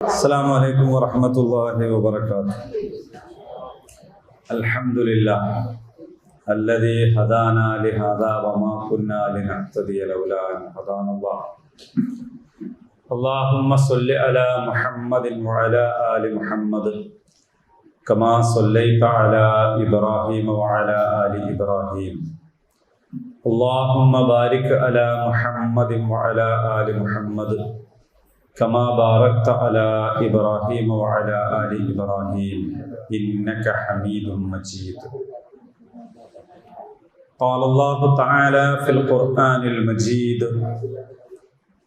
السلام عليكم ورحمة الله وبركاته. الحمد لله الذي هدانا لهذا وما كنا لنهتدي لولا أن هدانا الله. اللهم صل على محمد وعلى آل محمد كما صليت على إبراهيم وعلى آل إبراهيم. اللهم بارك على محمد وعلى آل محمد كما باركت على إبراهيم وعلى آل إبراهيم إنك حميد مجيد. قال الله تعالى في القرآن المجيد: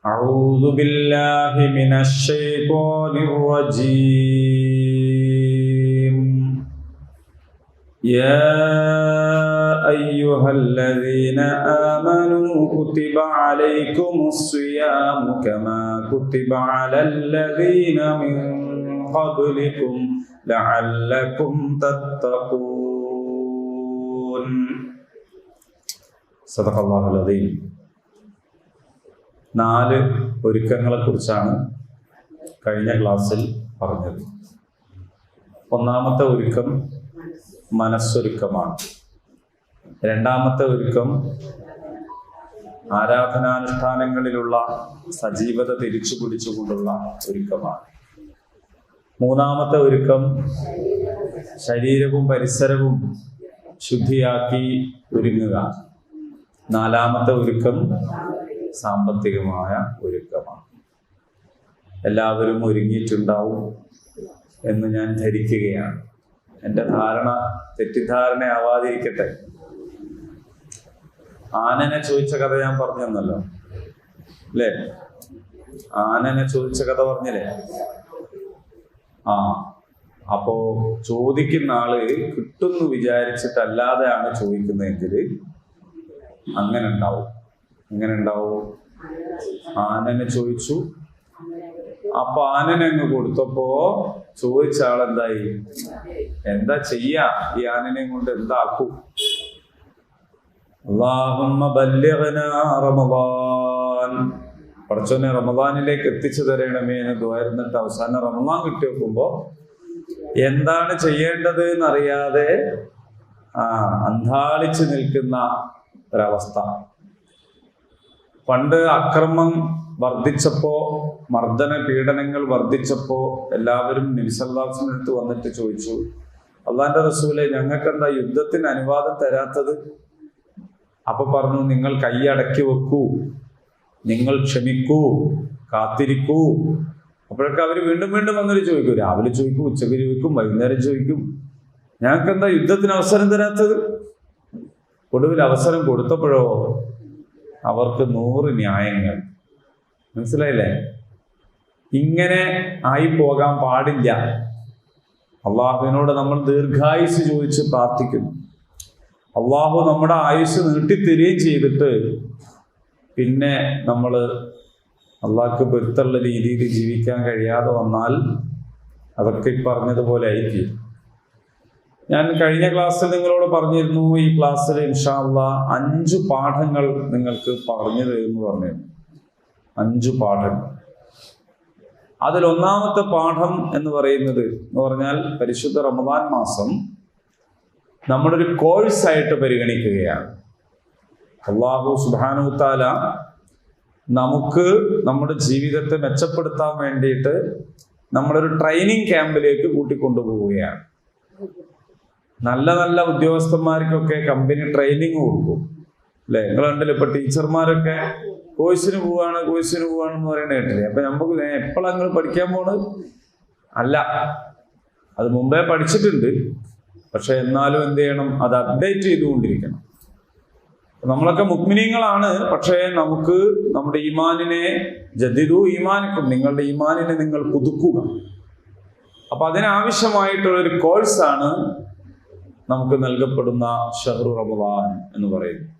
أعوذ بالله من الشيطان الرجيم. يا أيها الذين آمنوا كتب عليكم الصيام كما كتب على الذين من قبلكم لعلكم تتقون. صدق الله العظيم. 4 ഒരുക്കങ്ങളെ കുറിച്ചാണ് കഴിഞ്ഞ ക്ലാസ്സിൽ പറഞ്ഞത്. ഒന്നാമത്തെ ഒരുക്കം മനസ്സൊരുക്കമാണ്. രണ്ടാമത്തെ ഒരുക്കം ആരാധനാനുഷ്ഠാനങ്ങളിലുള്ള സജീവത തിരിച്ചു പിടിച്ചുകൊണ്ടുള്ള ഒരുക്കമാണ്. മൂന്നാമത്തെ ഒരുക്കം ശരീരവും പരിസരവും ശുദ്ധിയാക്കി ഒരുങ്ങുക. നാലാമത്തെ ഒരുക്കം സാമ്പത്തികമായ ഒരുക്കമാണ്. എല്ലാവരും ഒരുങ്ങിയിട്ടുണ്ടാവും എന്ന് ഞാൻ ധരിക്കുകയാണ്. എൻ്റെ തെറ്റിദ്ധാരണയാവാതിരിക്കട്ടെ. ആനനെ ചോദിച്ച കഥ ഞാൻ പറഞ്ഞല്ലോ അല്ലേ? ആനനെ ചോദിച്ച കഥ പറഞ്ഞില്ലേ? അപ്പോ ചോദിക്കുന്ന ആള് കിട്ടുന്നു വിചാരിച്ചിട്ടല്ലാതെയാണ് ചോദിക്കുന്നതെങ്കിൽ അങ്ങനെ ഉണ്ടാവും. ആനനെ ചോദിച്ചു, അപ്പൊ ആനനെ അങ്ങ് കൊടുത്തപ്പോ ചോദിച്ച ആളെന്തായി? എന്താ ചെയ്യാ? ഈ ആനനെ കൊണ്ട് എന്താക്കൂ? അല്ലാഹുമ്മ ബല്ലിഗ്നാ റമളാൻ, പടച്ചോനെ റമളാനിലേക്ക് എത്തിച്ചു തരണമേ എന്ന് ദുആയിരുന്നിട്ട് അവസാനം റമളാൻ കിട്ടി വെക്കുമ്പോ എന്താണ് ചെയ്യേണ്ടത് എന്നറിയാതെ അന്ധാളിച്ചു നിൽക്കുന്ന ഒരവസ്ഥ. പണ്ട് അക്രമം വർദ്ധിച്ചപ്പോ, മർദ്ദന പീഡനങ്ങൾ വർദ്ധിച്ചപ്പോ എല്ലാവരും നബി സല്ലല്ലാഹു അലൈഹി വസല്ലം അടുത്ത് വന്നിട്ട് ചോദിച്ചു, അള്ളാന്റെ റസൂലെ, ഞങ്ങൾക്കെന്താ യുദ്ധത്തിന് അനുവാദം തരാത്തത്? അപ്പൊ പറഞ്ഞു, നിങ്ങൾ കൈയടക്കി വെക്കൂ, നിങ്ങൾ ക്ഷമിക്കൂ, കാത്തിരിക്കൂ. അപ്പോഴൊക്കെ അവർ വീണ്ടും വീണ്ടും വന്നിട്ട് ചോദിക്കും. രാവിലെ ചോദിക്കും, ഉച്ചക്ക് ചോദിക്കും, വൈകുന്നേരം ചോദിക്കും, ഞങ്ങൾക്കെന്താ യുദ്ധത്തിന് അവസരം തരാത്തത്? ഒടുവിൽ അവസരം കൊടുത്തപ്പോഴോ അവർക്ക് 100 ന്യായങ്ങൾ. മനസ്സിലായില്ലേ? ഇങ്ങനെ ആയി പോകാൻ പാടില്ല. അള്ളാഹുവിനോട് നമ്മൾ ദീർഘായുസ് ചോദിച്ച് പ്രാർത്ഥിക്കുന്നു. അള്ളാഹു നമ്മുടെ ആയുസ് നീട്ടിത്തരികയും ചെയ്തിട്ട് പിന്നെ നമ്മൾ അള്ളാഹ്ക്ക് പൊരുത്തുള്ള രീതിയിൽ ജീവിക്കാൻ കഴിയാതെ വന്നാൽ അതൊക്കെ ഈ പറഞ്ഞതുപോലെ ആയിരിക്കും. ഞാൻ കഴിഞ്ഞ ക്ലാസ്സിൽ നിങ്ങളോട് പറഞ്ഞിരുന്നു, ഈ ക്ലാസ്സിൽ ഇൻഷാ അല്ലാഹ് 5 പാഠങ്ങൾ നിങ്ങൾക്ക് പറഞ്ഞു തരുമെന്ന് പറഞ്ഞിരുന്നു. 5 പാഠങ്ങൾ. അതിൽ ഒന്നാമത്തെ പാഠം എന്ന് പറഞ്ഞാൽ പരിശുദ്ധ റമദാൻ മാസം നമ്മളൊരു കോഴ്സായിട്ട് പരിഗണിക്കുകയാണ്. അല്ലാഹു സുബ്ഹാനഹു തആല നമുക്ക് നമ്മുടെ ജീവിതത്തെ മെച്ചപ്പെടുത്താൻ വേണ്ടിയിട്ട് നമ്മളൊരു ട്രെയിനിങ് ക്യാമ്പിലേക്ക് കൂട്ടിക്കൊണ്ടുപോവുകയാണ്. നല്ല നല്ല ഉദ്യോഗസ്ഥന്മാർക്കൊക്കെ കമ്പനി ട്രെയിനിങ് കൊടുക്കും അല്ലെ? നിങ്ങൾ കണ്ടില്ല, ഇപ്പൊ ടീച്ചർമാരൊക്കെ കോഴ്സിന് പോവാണെന്ന് പറയുന്നത് കേട്ടില്ലേ? അപ്പൊ നമുക്ക് എപ്പോഴാണ് നിങ്ങൾ പഠിക്കാൻ പോണത്? അല്ല, അത് മുമ്പേ പഠിച്ചിട്ടുണ്ട്. പക്ഷെ എന്നാലും എന്ത് ചെയ്യണം? അത് അപ്ഡേറ്റ് ചെയ്തുകൊണ്ടിരിക്കണം. നമ്മളൊക്കെ മുഅ്മിനീങ്ങളാണ്. പക്ഷേ നമുക്ക് നമ്മുടെ ഈമാനിനെ ജദ്ദിദു ഈമാനിക്കും, നിങ്ങളുടെ ഈമാനിനെ നിങ്ങൾ പുതുക്കുക. അപ്പൊ അതിനാവശ്യമായിട്ടുള്ളൊരു കോഴ്സാണ് നമുക്ക് നൽകപ്പെടുന്ന ഷഹ്റു റമദാൻ എന്ന് പറയുന്നത്.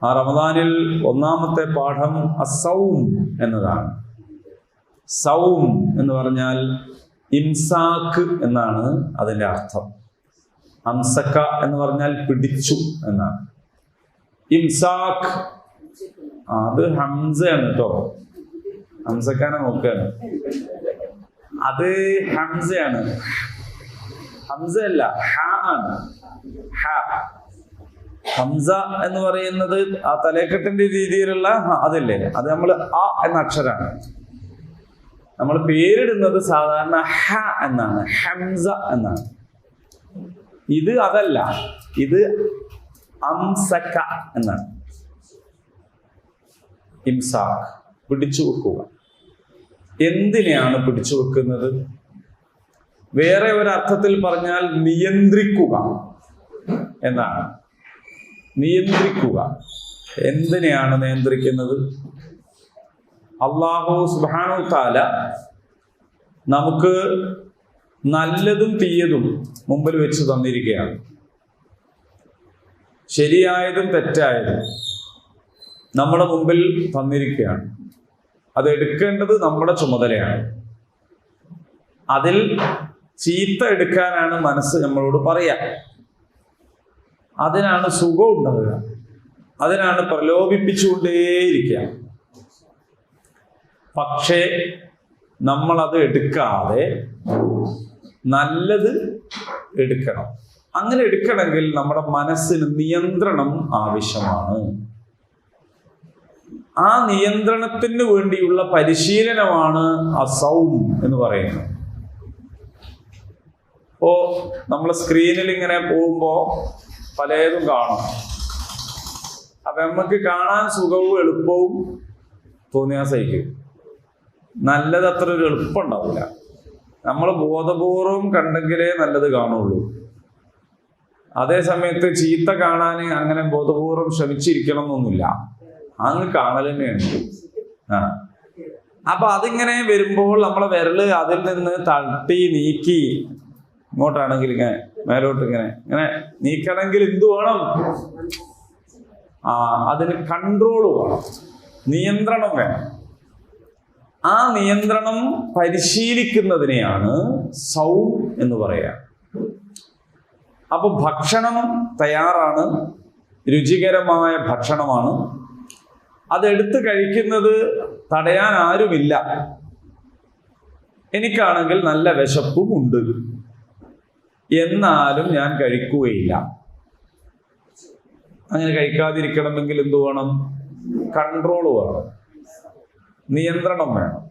ആ റമദാനിൽ ഒന്നാമത്തെ പാഠം അസ്സൗം എന്നതാണ്. സൗം എന്ന് പറഞ്ഞാൽ ഇംസാക്ക് എന്നാണ് അതിൻ്റെ അർത്ഥം. അംസക്ക എന്ന് പറഞ്ഞാൽ പിടിച്ചു എന്നാണ്. ഇംസാക്ക് അത് ഹംസയാണ് കേട്ടോ. ഹംസക്കാനെ നോക്കുകയാണ്. അത് ഹംസയാണ്. ഹംസ അല്ല, ഹ ആണ്. ഹ. ഹംസ എന്ന് പറയുന്നത് ആ തലക്കെട്ടിന്റെ രീതിയിലുള്ള അതല്ലേ, അത് നമ്മൾ അ എന്ന അക്ഷരാണ്. നമ്മൾ പേരിടുന്നത് സാധാരണ ഹ എന്നാണ്, ഹംസ എന്നാണ്. ഇത് അതല്ല, ഇത് അംസക എന്നാണ്. ഇംസാഖ്, പിടിച്ചു വെക്കുക. എന്തിനെയാണ് പിടിച്ചു വെക്കുന്നത്? വേറെ ഒരർത്ഥത്തിൽ പറഞ്ഞാൽ നിയന്ത്രിക്കുക എന്നാണ്. നിയന്ത്രിക്കുക. എന്തിനെയാണ് നിയന്ത്രിക്കുന്നത്? അല്ലാഹു സുബ്ഹാനഹു തആല നമുക്ക് നല്ലതും തീയതും മുമ്പിൽ വെച്ച് തന്നിരിക്കുകയാണ്. ശരിയായതും തെറ്റായതും നമ്മുടെ മുമ്പിൽ തന്നിരിക്കുകയാണ്. അത് എടുക്കേണ്ടത് നമ്മുടെ ചുമതലയാണ്. അതിൽ ചീത്ത എടുക്കാനാണ് മനസ്സ് നമ്മളോട് പറയാ. അതിനാണ് സുഖം ഉണ്ടാവുക, അതിനാണ് പ്രലോഭിപ്പിച്ചുകൊണ്ടേയിരിക്കുക. പക്ഷേ നമ്മളത് എടുക്കാതെ നല്ലത് എടുക്കണം. അങ്ങനെ എടുക്കണമെങ്കിൽ നമ്മുടെ മനസ്സിന് നിയന്ത്രണം ആവശ്യമാണ്. ആ നിയന്ത്രണത്തിന് വേണ്ടിയുള്ള പരിശീലനമാണ് അസൗം എന്ന് പറയുന്നത്. ഇപ്പോ നമ്മൾ സ്ക്രീനിൽ ഇങ്ങനെ പോകുമ്പോ പലതും കാണും. അപ്പൊ നമുക്ക് കാണാൻ സുഖവും എളുപ്പവും തോന്നിയാൽ സഹിക്കും. നല്ലത് അത്ര ഒരു എളുപ്പം ഉണ്ടാവില്ല. നമ്മൾ ബോധപൂർവം കണ്ടെങ്കിലേ നല്ലത് കാണുള്ളൂ. അതേ സമയത്ത് ചീത്ത കാണാൻ അങ്ങനെ ബോധപൂർവം ശ്രമിച്ചിരിക്കണം എന്നൊന്നുമില്ല, അങ്ങ് കാണൽ തന്നെയാണ്. അപ്പൊ അതിങ്ങനെ വരുമ്പോൾ നമ്മളെ വിരല് അതിൽ നിന്ന് തട്ടി നീക്കി, ഇങ്ങോട്ടാണെങ്കിൽ ഇങ്ങനെ മേലോട്ട് ഇങ്ങനെ നീക്കണമെങ്കിൽ എന്ത് വേണം? അതിന് കൺട്രോൾ വേണം, നിയന്ത്രണം വേണം. ആ നിയന്ത്രണം പരിശീലിക്കുന്നതിനെയാണ് സൗം എന്ന് പറയുക. അപ്പൊ ഭക്ഷണം തയ്യാറാണ്, രുചികരമായ ഭക്ഷണമാണ്. അതെടുത്ത് കഴിക്കുന്നത് തടയാൻ ആരുമില്ല. എനിക്കാണെങ്കിൽ നല്ല വിശപ്പും ഉണ്ട്, എന്നാലും ഞാൻ കഴിക്കുകയില്ല. അങ്ങനെ കഴിക്കാതിരിക്കണമെങ്കിൽ എന്ത് വേണം? കൺട്രോൾ വേണം, നിയന്ത്രണം വേണം.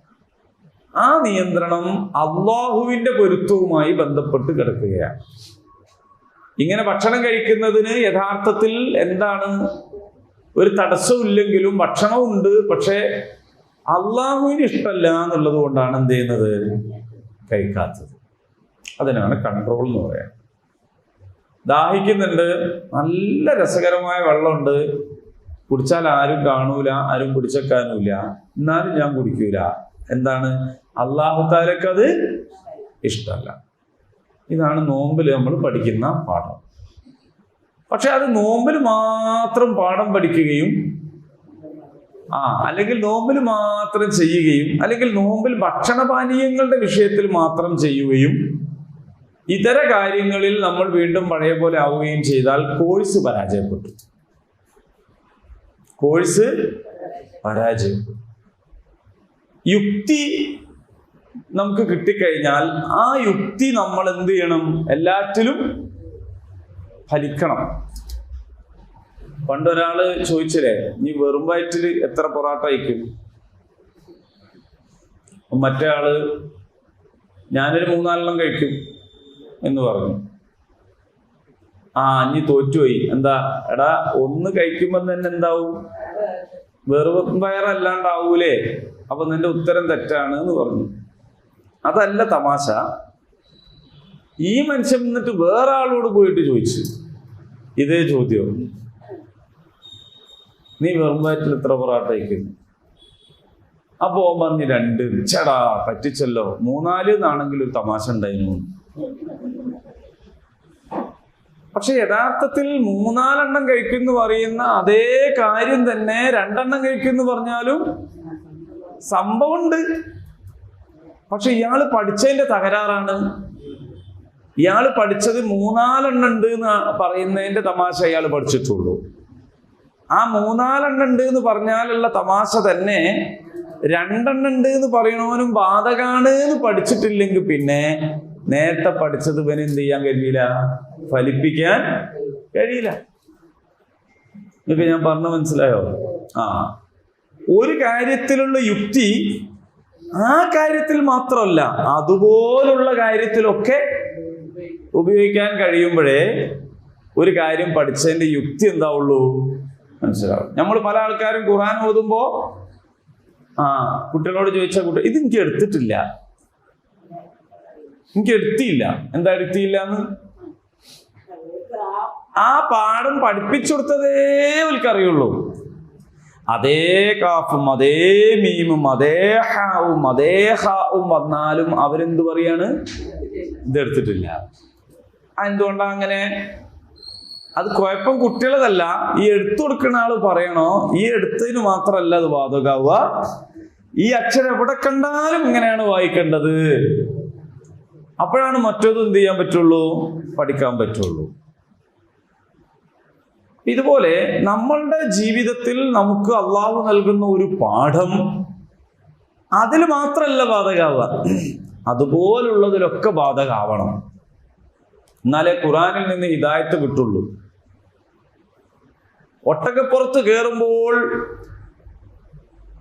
ആ നിയന്ത്രണം അല്ലാഹുവിന്റെ പൊരുത്തവുമായി ബന്ധപ്പെട്ട് കിടക്കുകയാണ്. ഇങ്ങനെ ഭക്ഷണം കഴിക്കുന്നതിന് യഥാർത്ഥത്തിൽ എന്താണ്? ഒരു തടസ്സമില്ലെങ്കിലും ഭക്ഷണമുണ്ട്, പക്ഷെ അല്ലാഹുവിന് ഇഷ്ടമല്ല എന്നുള്ളത് കൊണ്ടാണ് എന്ത് ചെയ്യുന്നത്? കഴിക്കാത്തത്. അതിനാണ് കൺട്രോൾ എന്ന് പറയാം. ദാഹിക്കുന്നുണ്ട്, നല്ല രസകരമായ വെള്ളമുണ്ട്, കുടിച്ചാൽ ആരും കാണൂല, ആരും കുടിച്ചേക്കാനുമില്ല, എന്നാലും ഞാൻ കുടിക്കൂല. എന്താണ്? അല്ലാഹു തആലക്ക് അത് ഇഷ്ടമല്ല. ഇതാണ് നോമ്പിൽ നമ്മൾ പഠിക്കുന്ന പാഠം. പക്ഷെ അത് നോമ്പിൽ മാത്രം പാഠം പഠിക്കുകയും അല്ലെങ്കിൽ നോമ്പിൽ മാത്രം ചെയ്യുകയും, അല്ലെങ്കിൽ നോമ്പിൽ ഭക്ഷണപാനീയങ്ങളുടെ വിഷയത്തിൽ മാത്രം ചെയ്യുകയും, ഇതര കാര്യങ്ങളിൽ നമ്മൾ വീണ്ടും പഴയ പോലെ ആവുകയും ചെയ്താൽ കോഴ്സ് പരാജയപ്പെട്ടു. കോഴ്സ് പരാജയപ്പെട്ടു. യുക്തി നമുക്ക് കിട്ടിക്കഴിഞ്ഞാൽ ആ യുക്തി നമ്മൾ എന്ത് ചെയ്യണം? എല്ലാറ്റിലും ഫലിക്കണം. പണ്ടൊരാള് ചോദിച്ചില്ലേ, നീ വെറും വയറ്റിൽ എത്ര പൊറാട്ട കഴിക്കും? മറ്റേ ആള് ഞാനൊരു 3-4 കഴിക്കും എന്ന് പറഞ്ഞു. നീ തോറ്റുപോയി. എന്താ? എടാ, ഒന്ന് കഴിക്കുമ്പോൾ തന്നെ എന്താവും? വെറും വയറല്ലാണ്ടാവൂലേ? അപ്പൊ നിന്റെ ഉത്തരം തെറ്റാണ് എന്ന് പറഞ്ഞു. അതല്ല തമാശ. ഈ മനുഷ്യൻ എന്നിട്ട് വേറെ ആളോട് പോയിട്ട് ചോദിച്ചു ഇതേ ചോദ്യം, നീ വെറും വയറ്റിൽ എത്ര പൊറാട്ട കഴിക്കുന്നു? അപ്പൊ ഓൻ പറഞ്ഞു 2. ചേടാ, പറ്റിച്ചല്ലോ. 3-4 എന്നാണെങ്കിൽ ഒരു തമാശ ഉണ്ടായിരുന്നു. പക്ഷെ യഥാർത്ഥത്തിൽ 3-4 കഴിക്കുന്നു പറയുന്ന അതേ കാര്യം തന്നെ 2 കഴിക്കുന്നു പറഞ്ഞാലും സംഭവമുണ്ട്. പക്ഷെ ഇയാള് പഠിച്ചതിന്റെ തകരാറാണ്. ഇയാള് പഠിച്ചത് 3-4 ഉണ്ട് എന്ന് പറയുന്നതിന്റെ തമാശ ഇയാൾ പഠിച്ചിട്ടുള്ളൂ. ആ 3-4 ഉണ്ട് എന്ന് പറഞ്ഞാലുള്ള തമാശ തന്നെ രണ്ടെണ്ണം ഉണ്ട് എന്ന് പറയണവനും ബാധകാണ് എന്ന് പഠിച്ചിട്ടില്ലെങ്കിൽ പിന്നെ നേരത്തെ പഠിച്ചത് ഇവന് എന്ത് ചെയ്യാൻ കഴിയില്ല, ഫലിപ്പിക്കാൻ കഴിയില്ല. ഇതൊക്കെ ഞാൻ പറഞ്ഞ മനസ്സിലായോ? ഒരു കാര്യത്തിലുള്ള യുക്തി ആ കാര്യത്തിൽ മാത്രമല്ല, അതുപോലുള്ള കാര്യത്തിലൊക്കെ ഉപയോഗിക്കാൻ കഴിയുമ്പോഴേ ഒരു കാര്യം പഠിച്ചതിന്റെ യുക്തി എന്താവുള്ളൂ മനസ്സിലാവും. നമ്മൾ പല ആൾക്കാരും ഖുർആൻ ഓതുമ്പോ കുട്ടികളോട് ചോദിച്ചാൽ കുട്ടി ഇത് എനിക്ക് എടുത്തിട്ടില്ല, എനിക്ക് എടുത്തില്ല. എന്താ എടുത്തില്ല എന്ന്? ആ പാഠം പഠിപ്പിച്ചു കൊടുത്തതേ അവർക്കറിയുള്ളൂ. അതേ കാഫും അതേ മീമും അതേ ഹാവും അതേ ഹാവും വന്നാലും അവരെന്ത് പറയാണ്? ഇതെടുത്തിട്ടില്ല. എന്തുകൊണ്ടാ അങ്ങനെ? അത് കുഴപ്പം കുട്ടികളതല്ല, ഈ എടുത്തു കൊടുക്കുന്ന ആള് പറയണോ ഈ എടുത്തതിന് മാത്രമല്ല അത് ബാധകാവുക, ഈ അക്ഷരം എവിടെ കണ്ടാലും ഇങ്ങനെയാണ് വായിക്കേണ്ടത്. അപ്പോഴാണ് മറ്റൊന്നും എന്ത് ചെയ്യാൻ പറ്റുള്ളൂ, പഠിക്കാൻ പറ്റുള്ളൂ. ഇതുപോലെ നമ്മളുടെ ജീവിതത്തിൽ നമുക്ക് അള്ളാഹു നൽകുന്ന ഒരു പാഠം അതിൽ മാത്രമല്ല ബാധകാവുക, അതുപോലുള്ളതിലൊക്കെ ബാധകാവണം. എന്നാലേ ഖുറാനിൽ നിന്ന് ഹിദായത്ത് കിട്ടുള്ളൂ. ഒട്ടകപ്പുറത്ത് കയറുമ്പോൾ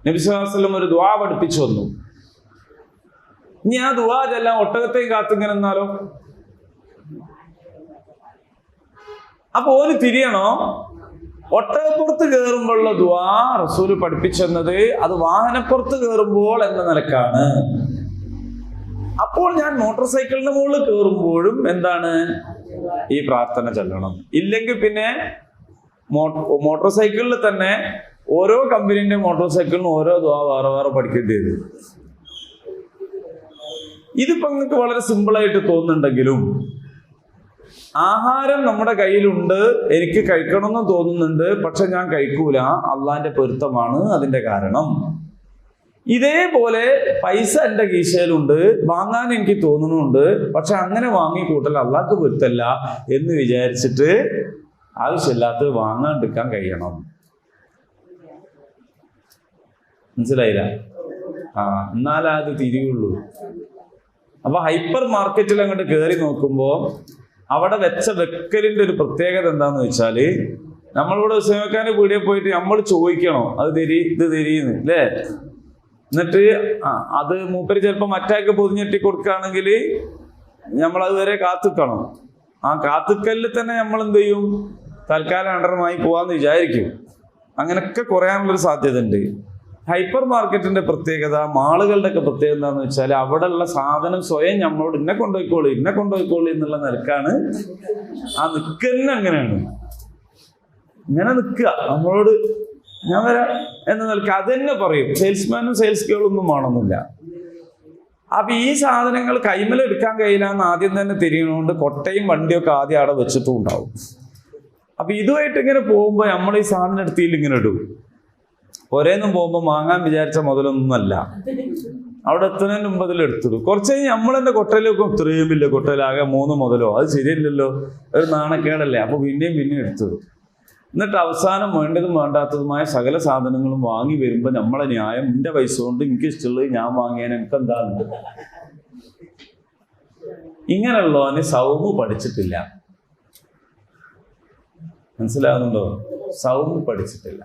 നബി സല്ലല്ലാഹു അലൈഹി വസല്ലം ഒരു ദുആ പഠിപ്പിച്ചു വന്നു. ഇനി ആ ദുആ ചെല്ലാം ഒട്ടകത്തെയും കാത്തിങ്ങനെ നിന്നാലോ? അപ്പൊ ഓന് തിരിയണോ? ഒട്ടകപ്പുറത്ത് കയറുമ്പോഴുള്ള ദുആ റസൂല് പഠിപ്പിച്ചെന്നത് അത് വാഹനപ്പുറത്ത് കയറുമ്പോൾ എന്ന നിലക്കാണ്. അപ്പോൾ ഞാൻ മോട്ടോർ സൈക്കിളിന്റെ മുകളിൽ കയറുമ്പോഴും എന്താണ് ഈ പ്രാർത്ഥന ചൊല്ലണം. ഇല്ലെങ്കിൽ പിന്നെ മോട്ടോർ സൈക്കിളിൽ തന്നെ ഓരോ കമ്പനീന്റെ മോട്ടോർ സൈക്കിളിനും ഓരോ ദുആ വേറെ വേറെ പഠിക്കേണ്ടി വരും. ഇതിപ്പോ നിങ്ങൾക്ക് വളരെ സിമ്പിളായിട്ട് തോന്നുന്നുണ്ടെങ്കിലും ആഹാരം നമ്മുടെ കയ്യിലുണ്ട്, എനിക്ക് കഴിക്കണമെന്ന് തോന്നുന്നുണ്ട്, പക്ഷെ ഞാൻ കഴിക്കൂല, അള്ളാന്റെ പൊരുത്തമാണ് അതിന്റെ കാരണം. ഇതേപോലെ പൈസ എൻ്റെ കീശയിലുണ്ട്, വാങ്ങാൻ എനിക്ക് തോന്നുന്നുണ്ട്, പക്ഷെ അങ്ങനെ വാങ്ങിക്കൂട്ടൽ അള്ളാഹ്ക്ക് പൊരുത്തല്ല എന്ന് വിചാരിച്ചിട്ട് ആവശ്യമില്ലാത്തത് വാങ്ങാണ്ടിരിക്കാൻ കഴിയണം. മനസ്സിലായില്ല? എന്നാലേ അത് തിരിയുള്ളൂ. അപ്പൊ ഹൈപ്പർ മാർക്കറ്റിൽ അങ്ങോട്ട് കയറി നോക്കുമ്പോ അവിടെ വെക്കലിന്റെ ഒരു പ്രത്യേകത എന്താന്ന് വെച്ചാല്, നമ്മളിവിടെ ഉസ്മാന്റെ പീടികയിൽ പോയിട്ട് നമ്മൾ ചോദിക്കണോ അത് തരി ഇത് തരീന്ന് അല്ലേ? എന്നിട്ട് അത് മൂപ്പര് ചിലപ്പോ മറ്റാൾക്ക് പൊതിഞ്ഞെട്ടി കൊടുക്കുകയാണെങ്കിൽ നമ്മളത് വരെ കാത്തിക്കണം. ആ കാത്തുക്കലിൽ തന്നെ നമ്മൾ എന്ത് ചെയ്യും, തൽക്കാലം അണ്ടർമായി പോവാന്ന് വിചാരിക്കും. അങ്ങനെയൊക്കെ കുറയാനുള്ളൊരു സാധ്യത ഉണ്ട്. ഹൈപ്പർ മാർക്കറ്റിന്റെ പ്രത്യേകത, മാളുകളുടെ ഒക്കെ പ്രത്യേകത എന്താന്ന് വെച്ചാൽ അവിടെ ഉള്ള സാധനം സ്വയം നമ്മളോട് ഇന്നെ കൊണ്ടുപോയിക്കോളൂ എന്നുള്ള നിലക്കാണ് ആ നിൽക്കുന്ന. അങ്ങനെയാണ് ഇങ്ങനെ നിൽക്കുക, നമ്മളോട് ഞാൻ വരാം എന്ന നിലക്ക് അത് തന്നെ പറയും. സെയിൽസ്മാനും സെയിൽസ് ഗേളൊന്നും വേണമെന്നില്ല. അപ്പൊ ഈ സാധനങ്ങൾ കൈമലെടുക്കാൻ കഴിയില്ല എന്ന് ആദ്യം തന്നെ തിരിയണോണ്ട് കൊട്ടയും വണ്ടിയൊക്കെ ആദ്യം അവിടെ വെച്ചിട്ടും ഉണ്ടാവും. അപ്പൊ ഇതുമായിട്ട് ഇങ്ങനെ പോകുമ്പോ നമ്മൾ ഈ സാധനം എടുത്തിയിൽ ഇങ്ങനെ ഇടും. ഒരേന്നും പോകുമ്പോ വാങ്ങാൻ വിചാരിച്ച മുതലൊന്നുമല്ല, അവിടെ എത്തുന്നതിന് മുമ്പ് അതിൽ എടുത്തിടും. കുറച്ച് കഴിഞ്ഞ് നമ്മളെന്റെ കൊട്ടയിലൊക്കെ ഇത്രയും ഇല്ല, കൊട്ടയിലാകെ 3 മുതലോ, അത് ശരിയല്ലല്ലോ, ഒരു നാണക്കേടല്ലേ. അപ്പൊ പിന്നെയും എടുത്തിടും. എന്നിട്ട് അവസാനം വേണ്ടതും വേണ്ടാത്തതുമായ സകല സാധനങ്ങളും വാങ്ങി വരുമ്പോ നമ്മളെ ന്യായം, എന്റെ പൈസ കൊണ്ട് എനിക്ക് ഇഷ്ടമുള്ളത് ഞാൻ വാങ്ങിയാൽ എനിക്ക് എന്താണ്ട്. ഇങ്ങനെയുള്ളവന് സൗമ് പഠിച്ചിട്ടില്ല. മനസ്സിലാകുന്നുണ്ടോ? സൗമ് പഠിച്ചിട്ടില്ല.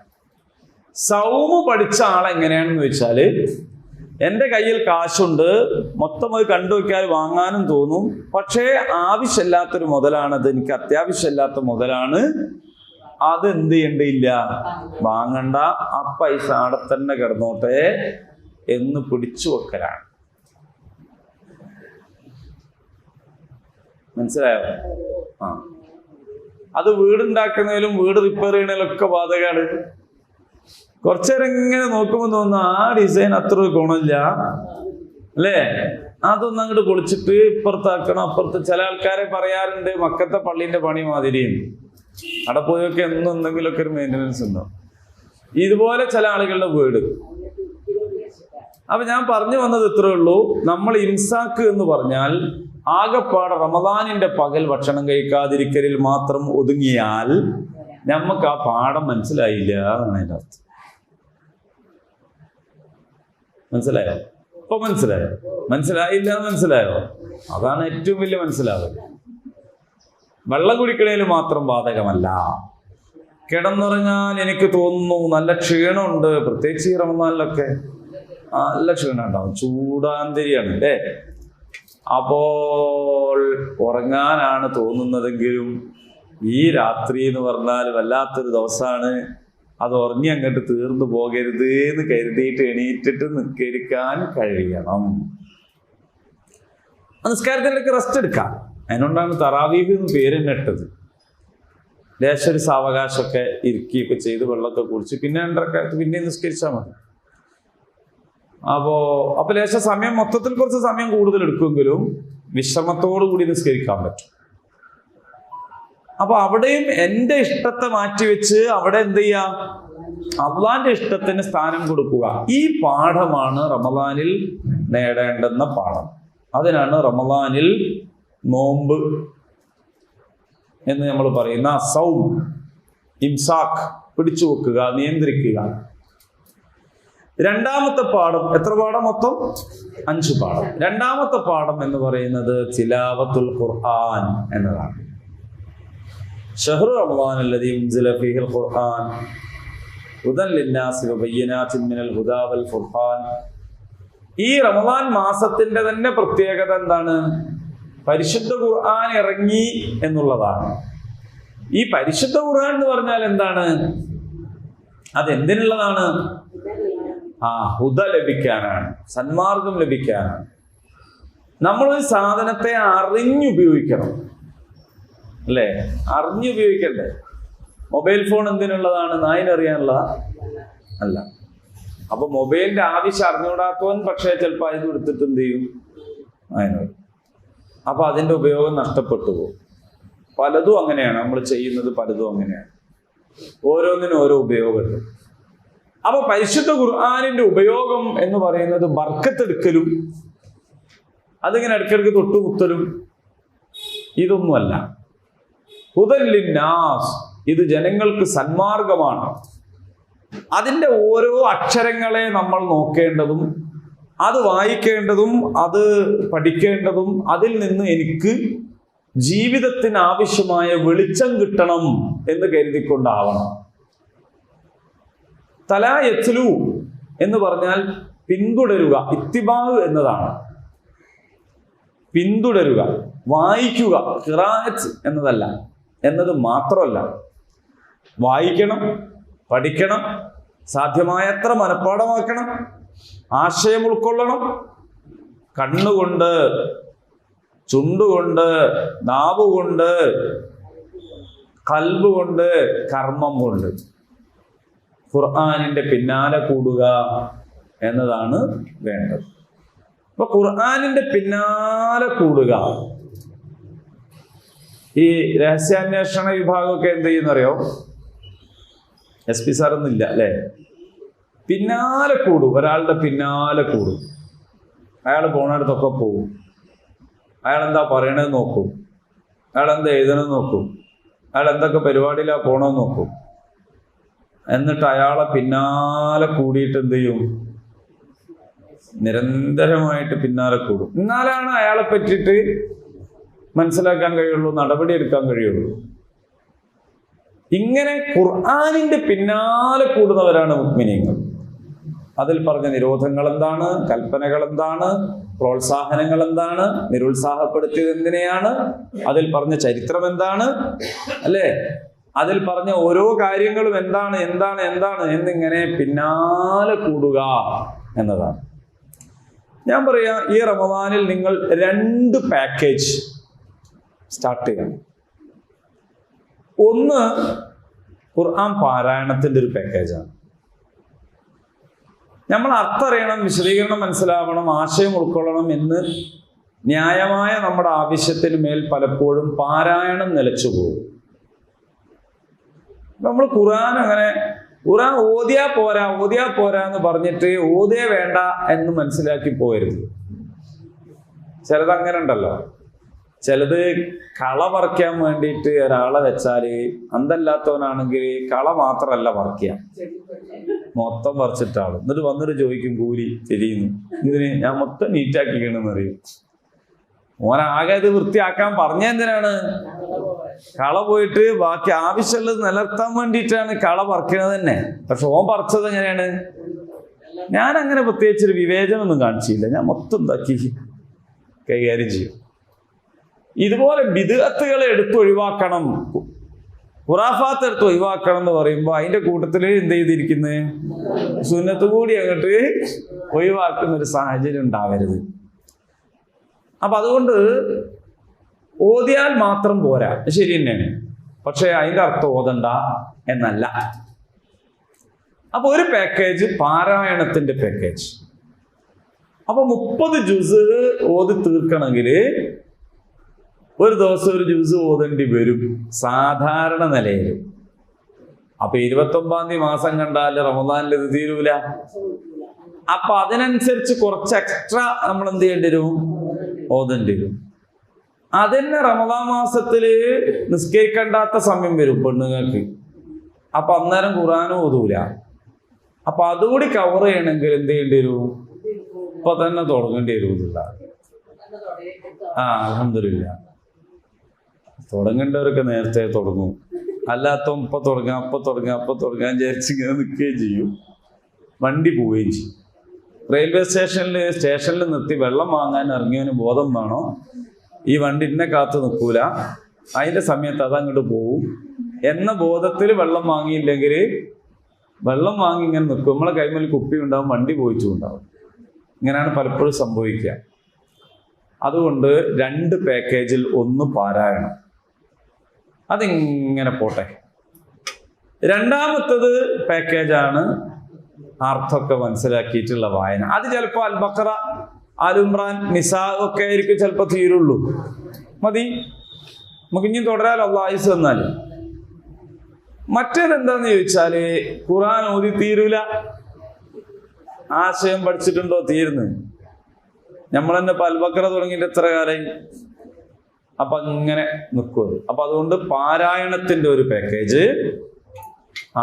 സൗമ് പഠിച്ച ആളെങ്ങനെയാണെന്ന് വെച്ചാല്, എൻ്റെ കയ്യിൽ കാശുണ്ട്, മൊത്തം അത് കണ്ടുവയ്ക്കാൽ വാങ്ങാനും തോന്നും, പക്ഷേ ആവശ്യമില്ലാത്തൊരു മുതലാണത്, എനിക്ക് അത്യാവശ്യമില്ലാത്ത മുതലാണ്, അത് എന്ത് ചെയ്യണ്ടില്ല, വാങ്ങണ്ട, ആ പൈസ അവിടെ തന്നെ കിടന്നോട്ടെ എന്ന് പിടിച്ചു വെക്കലാണ്. മനസ്സിലായോ? അത് വീടുണ്ടാക്കുന്നതിലും വീട് റിപ്പയർ ചെയ്യണതിലൊക്കെ ബാധകമാണ്. കുറച്ചേരം ഇങ്ങനെ നോക്കുമ്പോൾ തോന്നുന്നു ആ ഡിസൈൻ അത്ര ഗുണമില്ല അല്ലേ, അതൊന്നും അങ്ങോട്ട് പൊളിച്ചിട്ട് ഇപ്പുറത്താക്കണം. അപ്പുറത്ത് ചില ആൾക്കാരെ പറയാറുണ്ട്, മക്കത്തെ പള്ളീന്റെ പണി മാതിരിയും, അവിടെ പോയൊക്കെ എന്തെങ്കിലുമൊക്കെ ഒരു മെയിൻ്റനൻസ് ഉണ്ടോ. ഇതുപോലെ ചില ആളുകളുടെ വീട്. അപ്പൊ ഞാൻ പറഞ്ഞു വന്നത് ഇത്രേ ഉള്ളൂ. നമ്മൾ ഇംസാക്ക് എന്ന് പറഞ്ഞാൽ ആകെപ്പാട് റമദാനിന്റെ പകൽ ഭക്ഷണം കഴിക്കാതിരിക്കലിൽ മാത്രം ഒതുങ്ങിയാൽ നമുക്ക് ആ പാഠം മനസ്സിലായില്ല എന്നാണ് അതിൻ്റെ അർത്ഥം. മനസ്സിലായോ? ഇപ്പൊ മനസ്സിലായോ? മനസ്സിലായില്ല എന്ന് മനസ്സിലായോ? അതാണ് ഏറ്റവും വലിയ മനസ്സിലാവുക. വെള്ളം കുടിക്കണേൽ മാത്രം ബാധകമല്ല. കിടന്നുറങ്ങാൻ എനിക്ക് തോന്നുന്നു നല്ല ക്ഷീണമുണ്ട്, പ്രത്യേകിച്ച് ഈ റമദാനിലൊക്കെ നല്ല ക്ഷീണം ഉണ്ടാവും, ചൂടാന്തരിയാണ് അല്ലേ? അപ്പോൾ ഉറങ്ങാനാണ് തോന്നുന്നതെങ്കിലും ഈ രാത്രി എന്ന് പറഞ്ഞാൽ വല്ലാത്തൊരു ദിവസമാണ്, അത് ഉറങ്ങി അങ്ങോട്ട് തീർന്നു പോകരുത് എന്ന് കരുതിയിട്ട് എണീറ്റിട്ട് നിസ്കരിക്കാൻ കഴിയണം. നിസ്കാരത്തിലേക്ക് റെസ്റ്റ് എടുക്കാം. അതിനോണ്ടാണ് തറാവീഹ് എന്ന് പേര് തന്നെ ഇട്ടത്. ലേശം ഒരു സാവകാശമൊക്കെ ഇരിക്കുകയൊക്കെ ചെയ്ത് വെള്ളമൊക്കെ കുടിച്ച് പിന്നെ 2 പിന്നെ നിസ്കരിച്ചാൽ മതി. അപ്പൊ ലേശ സമയം, മൊത്തത്തിൽ കുറച്ച് സമയം കൂടുതൽ എടുക്കുമെങ്കിലും വിശ്രമത്തോടു കൂടി നിസ്കരിക്കാൻ പറ്റും. അപ്പൊ അവിടെയും എൻ്റെ ഇഷ്ടത്തെ മാറ്റിവെച്ച് അവിടെ എന്ത് ചെയ്യാ? അള്ളാന്റെ ഇഷ്ടത്തിന് സ്ഥാനം കൊടുക്കുക. ഈ പാഠമാണ് റമദാനിൽ നേടേണ്ടുന്ന പാഠം. അതിനാണ് റമദാനിൽ നോമ്പ് എന്ന് നമ്മൾ പറയുന്ന സൗം, ഇംസാഖ്, പിടിച്ചു വെക്കുക, നിയന്ത്രിക്കുക. രണ്ടാമത്തെ പാഠം, എത്ര പാഠം? മൊത്തം 5 പാഠം. രണ്ടാമത്തെ പാഠം എന്ന് പറയുന്നത് തിലാവത്തുൽ ഖുർആൻ എന്നതാണ്. ഷഹ്റു റമദാൻ അല്ലദീ ഉൻസില ഫീഹിൽ ഖുർആൻ ഹുദൻ ലിന്നാസി വബയ്യിനാത്തിൻ മിനൽ ഹുദാ വൽ ഫുർഖാൻ. ഈ റമദാൻ മാസത്തിന്റെ തന്നെ പ്രത്യേകത എന്താണ്? പരിശുദ്ധ ഖുർആൻ ഇറങ്ങി എന്നുള്ളതാണ്. ഈ പരിശുദ്ധ ഖുർആൻ എന്ന് പറഞ്ഞാൽ എന്താണ്? അതെന്തിനുള്ളതാണ്? ഹുദ ലഭിക്കാനാണ്, സന്മാർഗം ലഭിക്കാനാണ്. നമ്മളൊരു സാധനത്തെ അറിഞ്ഞുപയോഗിക്കണം, അല്ലേ? അറിഞ്ഞുപയോഗിക്കണ്ടേ? മൊബൈൽ ഫോൺ എന്തിനുള്ളതാണ്? നായിനറിയാനുള്ളതാ? അല്ല. അപ്പൊ മൊബൈലിന്റെ ആവശ്യം അറിഞ്ഞുകൂടാത്തവൻ പക്ഷേ ചിലപ്പോൾ അതിന് എടുത്തിട്ട് എന്ത് ചെയ്യും? നായനോട്. അപ്പൊ അതിന്റെ ഉപയോഗം നഷ്ടപ്പെട്ടു പോകും. പലതും അങ്ങനെയാണ്, നമ്മൾ ചെയ്യുന്നത് പലതും അങ്ങനെയാണ്. ഓരോന്നിനും ഓരോ ഉപയോഗമുണ്ട്. അപ്പൊ പരിശുദ്ധ ഖുർആനിന്റെ ഉപയോഗം എന്ന് പറയുന്നത് ബർക്കത്തെടുക്കലും അതിങ്ങനെ ഇടയ്ക്കിടയ്ക്ക് തൊട്ടുകുത്തലും ഇതൊന്നുമല്ല. ഹുദൻ ലിന്നാസ്, ഇത് ജനങ്ങൾക്ക് സന്മാർഗമാണ്. അതിൻ്റെ ഓരോ അക്ഷരങ്ങളെ നമ്മൾ നോക്കേണ്ടതും അത് വായിക്കേണ്ടതും അത് പഠിക്കേണ്ടതും അതിൽ നിന്ന് എനിക്ക് ജീവിതത്തിന് ആവശ്യമായ വെളിച്ചം കിട്ടണം എന്ന് കരുതിക്കൊണ്ടാവണം. തലാ യത്ലു എന്ന് പറഞ്ഞാൽ പിന്തുടരുക, ഇത്തിബാഹ് എന്നതാണ്. പിന്തുടരുക, വായിക്കുക, ഖിറാഅത്ത് എന്നതല്ല, എന്നത് മാത്രമല്ല. വായിക്കണം, പഠിക്കണം, സാധ്യമായത്ര മനഃപ്പാഠമാക്കണം, ആശയം ഉൾക്കൊള്ളണം. കണ്ണുകൊണ്ട്, ചുണ്ടുകൊണ്ട്, നാവുകൊണ്ട്, ഖൽബ് കൊണ്ട്, കർമ്മം കൊണ്ട് ഖുർആനിന്റെ പിന്നാലെ കൂടുക എന്നതാണ് വേണ്ടത്. അപ്പൊ ഖുർആനിന്റെ പിന്നാലെ കൂടുക. ഈ രഹസ്യാന്വേഷണ വിഭാഗമൊക്കെ എന്ത് ചെയ്യുന്നറിയോ? SP സാറൊന്നും ഇല്ല അല്ലേ? പിന്നാലെ കൂടും, ഒരാളുടെ പിന്നാലെ കൂടും. അയാൾ പോണടുത്തൊക്കെ പോകും. അയാൾ എന്താ പറയണത് നോക്കും, അയാൾ എന്താ എഴുതണമെന്ന് നോക്കും, അയാൾ എന്തൊക്കെ പരിപാടിയിലാണ് പോകണമെന്ന് നോക്കും. എന്നിട്ട് അയാളെ പിന്നാലെ കൂടിയിട്ട് എന്ത് ചെയ്യും? നിരന്തരമായിട്ട് പിന്നാലെ കൂടും. എന്നാലാണ് അയാളെ പറ്റിയിട്ട് മനസ്സിലാക്കാൻ കഴിയുള്ളൂ, നടപടി എടുക്കാൻ കഴിയുള്ളൂ. ഇങ്ങനെ ഖുർആനിന്റെ പിന്നാലെ കൂടുന്നവരാണ് മുഅ്മിനീങ്ങൾ. അതിൽ പറഞ്ഞ നിരോധങ്ങൾ എന്താണ്, കൽപ്പനകൾ എന്താണ്, പ്രോത്സാഹനങ്ങൾ എന്താണ്, നിരുത്സാഹപ്പെടുത്തിയത് എന്തിനെയാണ്, അതിൽ പറഞ്ഞ ചരിത്രം എന്താണ്, അല്ലേ? അതിൽ പറഞ്ഞ ഓരോ കാര്യങ്ങളും എന്താണ് എന്താണ് എന്താണ് എന്നിങ്ങനെ പിന്നാലെ കൂടുക എന്നതാണ്. ഞാൻ പറയാം, ഈ റമദാനിൽ നിങ്ങൾ 2 പാക്കേജ് സ്റ്റാർട്ട് ചെയ്യണം. ഒന്ന് ഖുർആൻ പാരായണത്തിന്റെ ഒരു പാക്കേജാണ്. നമ്മൾ അർത്ഥം അറിയണം, വിശദീകരണം മനസ്സിലാവണം, ആശയം ഉൾക്കൊള്ളണം എന്ന് ന്യായമായ നമ്മുടെ ആവശ്യത്തിന് മേൽ പലപ്പോഴും പാരായണം നിലച്ചു പോകും. നമ്മൾ ഖുർആൻ ഓതിയാ പോരാ എന്ന് പറഞ്ഞിട്ട് ഓതിയേ വേണ്ട എന്ന് മനസ്സിലാക്കി പോകരുത്. ചിലത് അങ്ങനെ ഉണ്ടല്ലോ. ചിലത് കള പറിക്കാൻ വേണ്ടിയിട്ട് ഒരാളെ വെച്ചാല് അന്തല്ലാത്തവനാണെങ്കിൽ കള മാത്രമല്ല പറിക്കുക, മൊത്തം പറിച്ചിട്ടാളും. എന്നിട്ട് വന്നിട്ട് ചോദിക്കും കൂലി ശരിയെന്ന്. ഇതിന് ഞാൻ മൊത്തം നീറ്റാക്കിക്കണമെന്ന് അറിയും. ഓനാകെ ഇത് വൃത്തിയാക്കാൻ പറഞ്ഞ എന്തിനാണ്? കള പോയിട്ട് ബാക്കി ആവശ്യമുള്ളത് നിലനിർത്താൻ വേണ്ടിയിട്ടാണ് കള പറിക്കണത് തന്നെ. പക്ഷെ ഓൻ പറിച്ചത് എങ്ങനെയാണ്? ഞാൻ അങ്ങനെ പ്രത്യേകിച്ചൊരു വിവേചനമൊന്നും കാണിച്ചില്ല. ഞാൻ മൊത്തം എന്താക്കി കൈകാര്യം ചെയ്യും. ഇതുപോലെ ബിദ്അത്തുകളെ ഒഴിവാക്കണം, ഖുറാഫാത്ത് എടുത്ത് ഒഴിവാക്കണം എന്ന് പറയുമ്പോൾ അതിന്റെ കൂട്ടത്തിൽ എന്ത് ചെയ്തിരിക്കുന്നത്? സുന്നത്ത് കൂടി അങ്ങോട്ട് ഒഴിവാക്കുന്ന ഒരു സാഹചര്യം ഉണ്ടാവരുത്. അപ്പൊ അതുകൊണ്ട് ഓതിയാൽ മാത്രം പോരാ, ശരി തന്നെയാണ്. പക്ഷെ അതിന്റെ അർത്ഥം ഓതണ്ട എന്നല്ല. അപ്പൊ ഒരു പാക്കേജ് പാരായണത്തിന്റെ പാക്കേജ്. അപ്പൊ 30 ജുസ് ഓതി തീർക്കണമെങ്കിൽ ഒരു ദിവസം ഒരു ജുസ് ഓതേണ്ടി വരും സാധാരണ നിലയിൽ. അപ്പൊ 29-ാം തീയതി മാസം കണ്ടാൽ റമദാനിൽ ഇത് തീരൂല. അപ്പൊ അതിനനുസരിച്ച് കുറച്ച് എക്സ്ട്രാ നമ്മൾ എന്ത് ചെയ്യേണ്ടി വരും? ഓതേണ്ടി വരും. അതന്നെ റമദാൻ മാസത്തില് നിസ്കരിക്കണ്ടാത്ത സമയം വരും പെണ്ണുങ്ങൾക്ക്. അപ്പൊ അന്നേരം ഖുർആനും ഓതൂല. അപ്പൊ അതുകൂടി കവർ ചെയ്യണമെങ്കിൽ എന്ത് ചെയ്യേണ്ടി വരും? ഇപ്പൊ തന്നെ തുടങ്ങേണ്ടി വരും. അൽഹംദുലില്ലാ, തുടങ്ങേണ്ടവരൊക്കെ നേരത്തെ തുടങ്ങും. അല്ലാത്ത ഇപ്പൊ തുടങ്ങാൻ വിചാരിച്ചിങ്ങനെ നിൽക്കുകയും ചെയ്യും. വണ്ടി പോവുകയും ചെയ്യും. റെയിൽവേ സ്റ്റേഷനിൽ നിർത്തി വെള്ളം വാങ്ങാൻ ഇറങ്ങിയവന് ബോധം വേണോ ഈ വണ്ടി ഇന്നെ കാത്തു നിൽക്കൂല, അതിന്റെ സമയത്ത് അതങ്ങോട്ട് പോവും എന്ന ബോധത്തിൽ വെള്ളം വാങ്ങിയില്ലെങ്കിൽ വെള്ളം വാങ്ങി ഇങ്ങനെ നിൽക്കും. നമ്മളെ കൈമേൽ കുപ്പി ഉണ്ടാവും, വണ്ടി പോയിട്ടും ഉണ്ടാവും. ഇങ്ങനെയാണ് പലപ്പോഴും സംഭവിക്കുക. അതുകൊണ്ട് 2 പാക്കേജിൽ 1 പാരായണം, അതിങ്ങനെ പോട്ടെ. രണ്ടാമത്തത് പാക്കേജാണ് അർത്ഥമൊക്കെ മനസ്സിലാക്കിയിട്ടുള്ള വായന. അത് ചിലപ്പോൾ അൽ ബഖറ, ആൽ ഇംറാൻ, നിസാ ഒക്കെ ആയിരിക്കും ചിലപ്പോൾ തീരുള്ളൂ. മതി, നമുക്ക് ഇനിയും തുടരാലോ അല്ലാഹു ആയുസ് തന്നാൽ. മറ്റേതെന്താന്ന് ചോദിച്ചാല് ഖുർആൻ ഓതി തീരൂല. ആശയം പഠിച്ചിട്ടുണ്ടോ? തീർന്ന്. നമ്മൾ തന്നെ അൽ ബഖറ തുടങ്ങിയിട്ട് എത്ര കാലമായി? അപ്പൊ അങ്ങനെ നിൽക്കും. അപ്പൊ അതുകൊണ്ട് പാരായണത്തിന്റെ ഒരു പാക്കേജ്,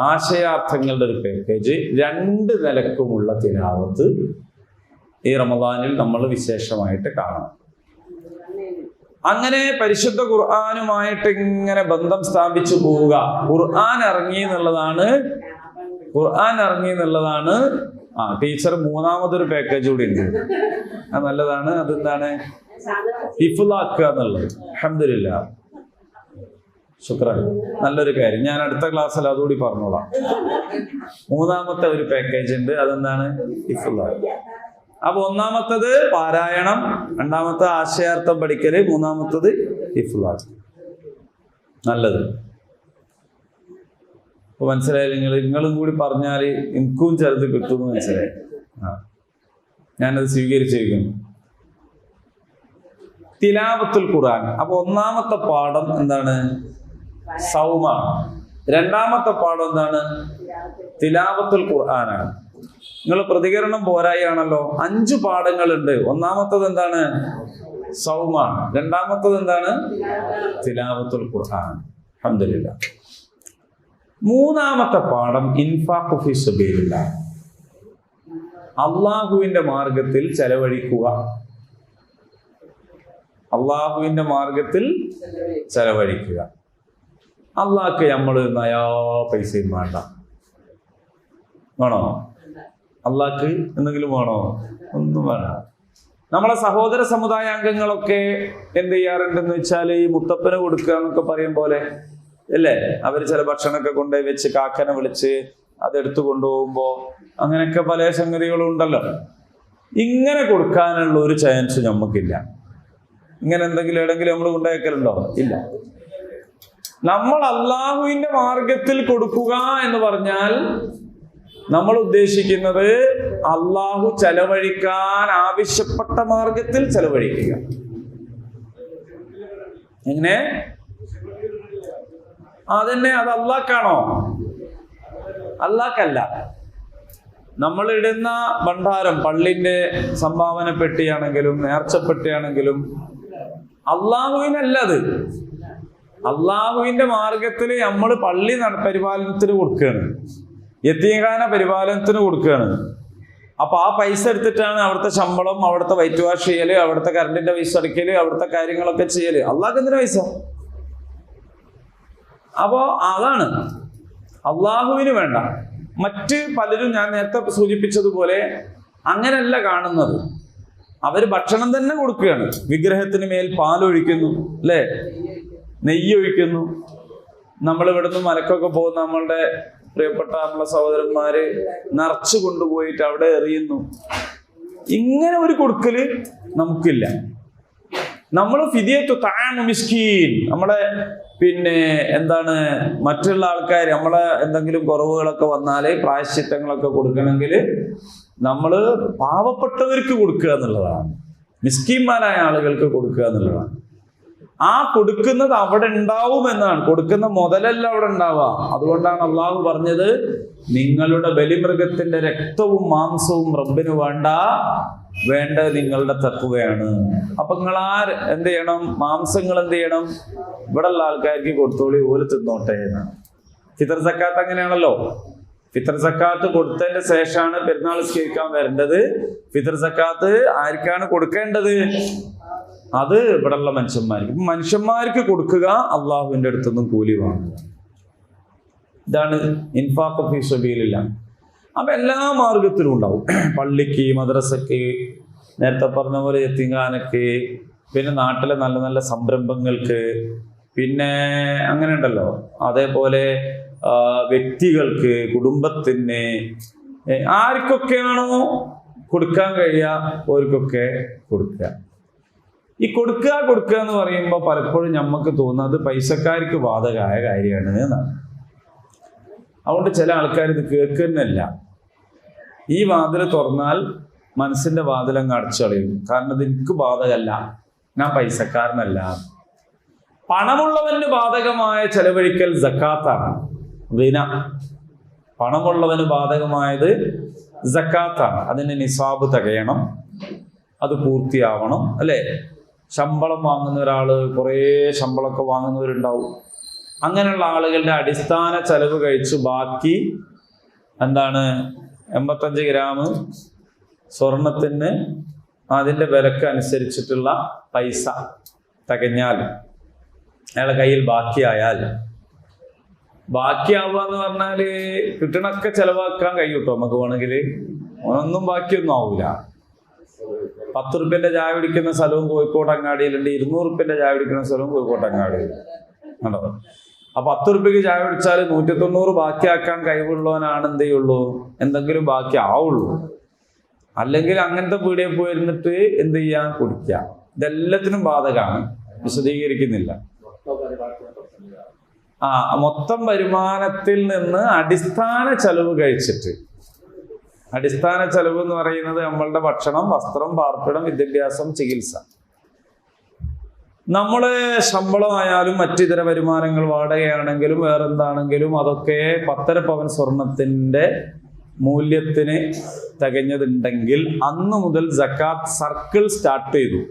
ആശയാർത്ഥങ്ങളുടെ ഒരു പാക്കേജ്, 2 നിലക്കുമുള്ള തിലാവത്ത് ഈ റമദാനിൽ നമ്മൾ വിശേഷമായിട്ട് കാണണം. അങ്ങനെ പരിശുദ്ധ ഖുർആനുമായിട്ട് ഇങ്ങനെ ബന്ധം സ്ഥാപിച്ചു പോവുക. ഖുർആൻ ഇറങ്ങി എന്നുള്ളതാണ്. ടീച്ചർ 3ാമതൊരു പാക്കേജ് കൂടി ഉണ്ട്. അത് നല്ലതാണ്. അതെന്താണ്? ഹിഫ്ളാക്കുക എന്നുള്ളത്. അൽഹംദുലില്ലാ, ശുക്രാൻ, നല്ലൊരു കാര്യം. ഞാൻ അടുത്ത ക്ലാസ്സിൽ അതുകൂടി പറഞ്ഞോളാം. 3ാമത്തെ ഒരു പാക്കേജ് ഉണ്ട്. അതെന്താണ്? ഹിഫ്ളാക്കുക. അപ്പൊ 1ാമത്തത് പാരായണം, 2ാമത്തെ ആശയാർത്ഥം പഠിക്കല്, 3ാമത്തത് ഹിഫ്ളാക്കുക. നല്ലത്. അപ്പൊ മനസ്സിലായി? നിങ്ങളും കൂടി പറഞ്ഞാൽ എനിക്കും ചെറുത് കിട്ടുമെന്ന് മനസ്സിലായി. ഞാനത് സ്വീകരിച്ചിരിക്കുന്നു. തിലാവത്തുൽ ഖുർആൻ. അപ്പൊ 1ാമത്തെ പാഠം എന്താണ്? സൗമാണ്. 2ാമത്തെ പാഠം എന്താണ്? തിലാവത്തുൽ ഖുർആനാണ്. നിങ്ങൾ പ്രതികരണം പോരായാണല്ലോ. 5 പാഠങ്ങളുണ്ട്. 1ാമത്തത് എന്താണ്? സൗമാണ്. 2ാമത്തത് എന്താണ്? തിലാവത്തുൽ ഖുർആൻ. അൽഹംദുലില്ലാ. 3ാമത്തെ പാഠം ഇൻഫാഖു ഫീ സബീലില്ലാഹ്. അള്ളാഹുവിന്റെ മാർഗത്തിൽ ചെലവഴിക്കുക. അള്ളാഹുവിന്റെ മാർഗത്തിൽ ചെലവഴിക്കുക. അള്ളാഹ്ക്ക് നമ്മൾ നയാ പൈസയും വേണ്ട. വേണോ? അള്ളാഹ്ക്ക് എന്തെങ്കിലും വേണോ? ഒന്നും വേണ്ട. നമ്മളെ സഹോദര സമുദായ അംഗങ്ങളൊക്കെ എന്ത് ചെയ്യാറുണ്ടെന്ന് വെച്ചാൽ ഈ മുത്തപ്പന് കൊടുക്കുക എന്നൊക്കെ പറയും പോലെ അല്ലേ? അവർ ചില ഭക്ഷണമൊക്കെ കൊണ്ടുപോയി വെച്ച് കാക്കനെ വിളിച്ച് അതെടുത്തു കൊണ്ടുപോകുമ്പോ അങ്ങനെയൊക്കെ പല സംഗതികളും ഉണ്ടല്ലോ. ഇങ്ങനെ കൊടുക്കാനുള്ള ഒരു ചാൻസ് നമുക്കില്ല. ഇങ്ങനെ എന്തെങ്കിലും എവിടെങ്കിലും നമ്മൾ കൊണ്ടുവയ്ക്കലുണ്ടോ? ഇല്ല. നമ്മൾ അള്ളാഹുവിന്റെ മാർഗത്തിൽ കൊടുക്കുക എന്ന് പറഞ്ഞാൽ നമ്മൾ ഉദ്ദേശിക്കുന്നത് അള്ളാഹു ചെലവഴിക്കാൻ ആവശ്യപ്പെട്ട മാർഗത്തിൽ ചെലവഴിക്കുക. എങ്ങനെ? അതന്നെ. അത് അള്ളാഹ്ക്കാണോ? അള്ളാഹ്ക്കല്ല. നമ്മൾ ഇടുന്ന ഭണ്ഡാരം, പള്ളിന്റെ സംഭാവന പെട്ടിയാണെങ്കിലും നേർച്ചപ്പെട്ടിയാണെങ്കിലും അള്ളാഹുവിനല്ല. അത് അള്ളാഹുവിന്റെ മാർഗത്തിൽ നമ്മൾ പള്ളി പരിപാലനത്തിന് കൊടുക്കുകയാണ്. യതീംഖാന പരിപാലനത്തിന് കൊടുക്കുകയാണ്. അപ്പൊ ആ പൈസ എടുത്തിട്ടാണ് അവിടുത്തെ ശമ്പളം, അവിടുത്തെ വൈറ്റ് വാഷ് ചെയ്യല്, അവിടുത്തെ കറണ്ടിന്റെ പൈസ അടയ്ക്കല്, അവിടുത്തെ കാര്യങ്ങളൊക്കെ ചെയ്യല്. അള്ളാഹ്ക്ക് എന്തിനാ പൈസ? അപ്പോ അതാണ് അള്ളാഹുവിന് വേണ്ട. മറ്റ് പലരും ഞാൻ നേരത്തെ സൂചിപ്പിച്ചതുപോലെ അങ്ങനെയല്ല കാണുന്നത്. അവര് ഭക്ഷണം തന്നെ കൊടുക്കുകയാണ്. വിഗ്രഹത്തിന് മേൽ പാലൊഴിക്കുന്നു, അല്ലേ, നെയ്യൊഴിക്കുന്നു. നമ്മൾ ഇവിടുന്ന് മലക്കൊക്കെ പോകുന്ന നമ്മളുടെ പ്രിയപ്പെട്ട നമ്മളെ സഹോദരന്മാര് നിറച്ചു കൊണ്ടുപോയിട്ട് അവിടെ എറിയുന്നു. ഇങ്ങനെ ഒരു കൊടുക്കല് നമുക്കില്ല. നമ്മൾ ഫിദിയത്തു തഅാമു മിസ്കീൻ, നമ്മളെ എന്താണ് മറ്റുള്ള ആൾക്കാർ നമ്മളെ എന്തെങ്കിലും കുറവുകളൊക്കെ വന്നാല് പ്രായശ്ചിത്തങ്ങളൊക്കെ കൊടുക്കണമെങ്കിൽ നമ്മൾ പാവപ്പെട്ടവർക്ക് കൊടുക്കുക എന്നുള്ളതാണ്, മിസ്കീന്മാരായ ആളുകൾക്ക് കൊടുക്കുക എന്നുള്ളതാണ്. ആ കൊടുക്കുന്നത് അവിടെ ഉണ്ടാവും എന്നാണ്, കൊടുക്കുന്ന മുതലല്ല അവിടെ ഉണ്ടാവുക. അതുകൊണ്ടാണ് അള്ളാഹു പറഞ്ഞത്, നിങ്ങളുടെ ബലിമൃഗത്തിന്റെ രക്തവും മാംസവും റബ്ബിന് വേണ്ടത് നിങ്ങളുടെ തഖ്വയാണ്. അപ്പൊ നിങ്ങൾ എന്ത് ചെയ്യണം? മാംസങ്ങൾ എന്ത് ചെയ്യണം? ഇവിടെയുള്ള ആൾക്കാർക്ക് കൊടുത്തോളി, ഓല് തിന്നോട്ടെ എന്നാണ്. ഫിത്ർ സക്കാത്ത് അങ്ങനെയാണല്ലോ. ഫിത്ർ സക്കാത്ത് കൊടുത്തതിന്റെ ശേഷമാണ് പെരുന്നാൾ നിസ്കരിക്കാൻ വരേണ്ടത്. ഫിത്ർ സക്കാത്ത് ആർക്കാണ് കൊടുക്കേണ്ടത്? അത് ഇവിടെയുള്ള മനുഷ്യന്മാർക്ക്. മനുഷ്യന്മാർക്ക് കൊടുക്കുക, അള്ളാഹുവിന്റെ അടുത്തൊന്നും കൂലി വാങ്ങുക. ഇതാണ് ഇൻഫാഖ് ഫീ സബീലില്ലാഹ്. അപ്പൊ എല്ലാ മാർഗത്തിലും ഉണ്ടാവും. പള്ളിക്ക്, മദ്രസക്ക്, നേരത്തെ പറഞ്ഞ പോലെ യതീംഖാനക്ക്, പിന്നെ നാട്ടിലെ നല്ല നല്ല സംരംഭങ്ങൾക്ക്, പിന്നെ അങ്ങനെ ഉണ്ടല്ലോ. അതേപോലെ വ്യക്തികൾക്ക്, കുടുംബത്തിന്, ആർക്കൊക്കെയാണോ കൊടുക്കാൻ കഴിയുക അവർക്കൊക്കെ കൊടുക്കുക. ഈ കൊടുക്കുക എന്ന് പറയുമ്പോൾ പലപ്പോഴും നമുക്ക് തോന്നുന്നത് പൈസക്കാർക്ക് ബാധകമായ കാര്യമാണ് എന്നാണ്. അതുകൊണ്ട് ചില ആൾക്കാർ ഇത് കേൾക്കുന്നില്ല. ഈ വാതിൽ തുറന്നാൽ മനസ്സിന്റെ വാതിലങ്ങ് അടച്ചളയും. കാരണം ഇത് എനിക്ക് ബാധകമല്ല, ഞാൻ പൈസക്കാരനല്ല. പണമുള്ളവന് ബാധകമായ ചെലവഴിക്കൽ സക്കാത്താണ്. പണമുള്ളവന് ബാധകമായത് സക്കാത്താണ്. അതിന് നിസാബ് തികയണം, അത് പൂർത്തിയാവണം, അല്ലേ? ശമ്പളം വാങ്ങുന്ന ഒരാള്, കുറേ ശമ്പളമൊക്കെ വാങ്ങുന്നവരുണ്ടാവും. അങ്ങനെയുള്ള ആളുകളുടെ അടിസ്ഥാന ചെലവ് കഴിച്ച് ബാക്കി 85 ഗ്രാം സ്വർണത്തിന് അതിൻ്റെ വിലക്ക് അനുസരിച്ചിട്ടുള്ള പൈസ തികഞ്ഞാൽ, അയാളുടെ കയ്യിൽ ബാക്കിയാവുക എന്ന് പറഞ്ഞാൽ കിട്ടണൊക്കെ ചെലവാക്കാൻ കഴിയൂട്ടോ നമുക്ക് വേണമെങ്കിൽ. ഒന്നും ബാക്കിയൊന്നും ആവൂല. 10 റുപ്യന്റെ ചായ പിടിക്കുന്ന സ്ഥലവും കോഴിക്കോട് അങ്ങാടിയിലുണ്ട്, 200 റുപ്യന്റെ ചായ പിടിക്കുന്ന സ്ഥലവും കോഴിക്കോട് അങ്ങാടിയിൽ കണ്ടോ. അപ്പൊ 10 റുപ്യക്ക് ചായ പിടിച്ചാൽ 190 ബാക്കിയാക്കാൻ കഴിവുള്ളവനാണ് എന്ത് ചെയ്യുള്ളൂ, എന്തെങ്കിലും ബാക്കി ആവുള്ളൂ. അല്ലെങ്കിൽ അങ്ങനത്തെ പീടികയിൽ പോയിരുന്നിട്ട് എന്ത് ചെയ്യാൻ, കുടിക്കുക. ഇതെല്ലാത്തിനും ബാധകമാണ്, വിശദീകരിക്കുന്നില്ല. മൊത്തം വരുമാനത്തിൽ നിന്ന് അടിസ്ഥാന ചെലവ് കഴിച്ചിട്ട്, അടിസ്ഥാന ചെലവ് എന്ന് പറയുന്നത് നമ്മളുടെ ഭക്ഷണം, വസ്ത്രം, പാർപ്പിടം, വിദ്യാഭ്യാസം, ചികിത്സ. നമ്മള് ശമ്പളമായാലും മറ്റിതര വരുമാനങ്ങൾ, വാടകയാണെങ്കിലും വേറെന്താണെങ്കിലും അതൊക്കെ 10.5 പവൻ സ്വർണത്തിന്റെ മൂല്യത്തിന് തികഞ്ഞതുണ്ടെങ്കിൽ അന്ന് മുതൽ സക്കാത്ത് സർക്കിൾ സ്റ്റാർട്ട് ചെയ്തു.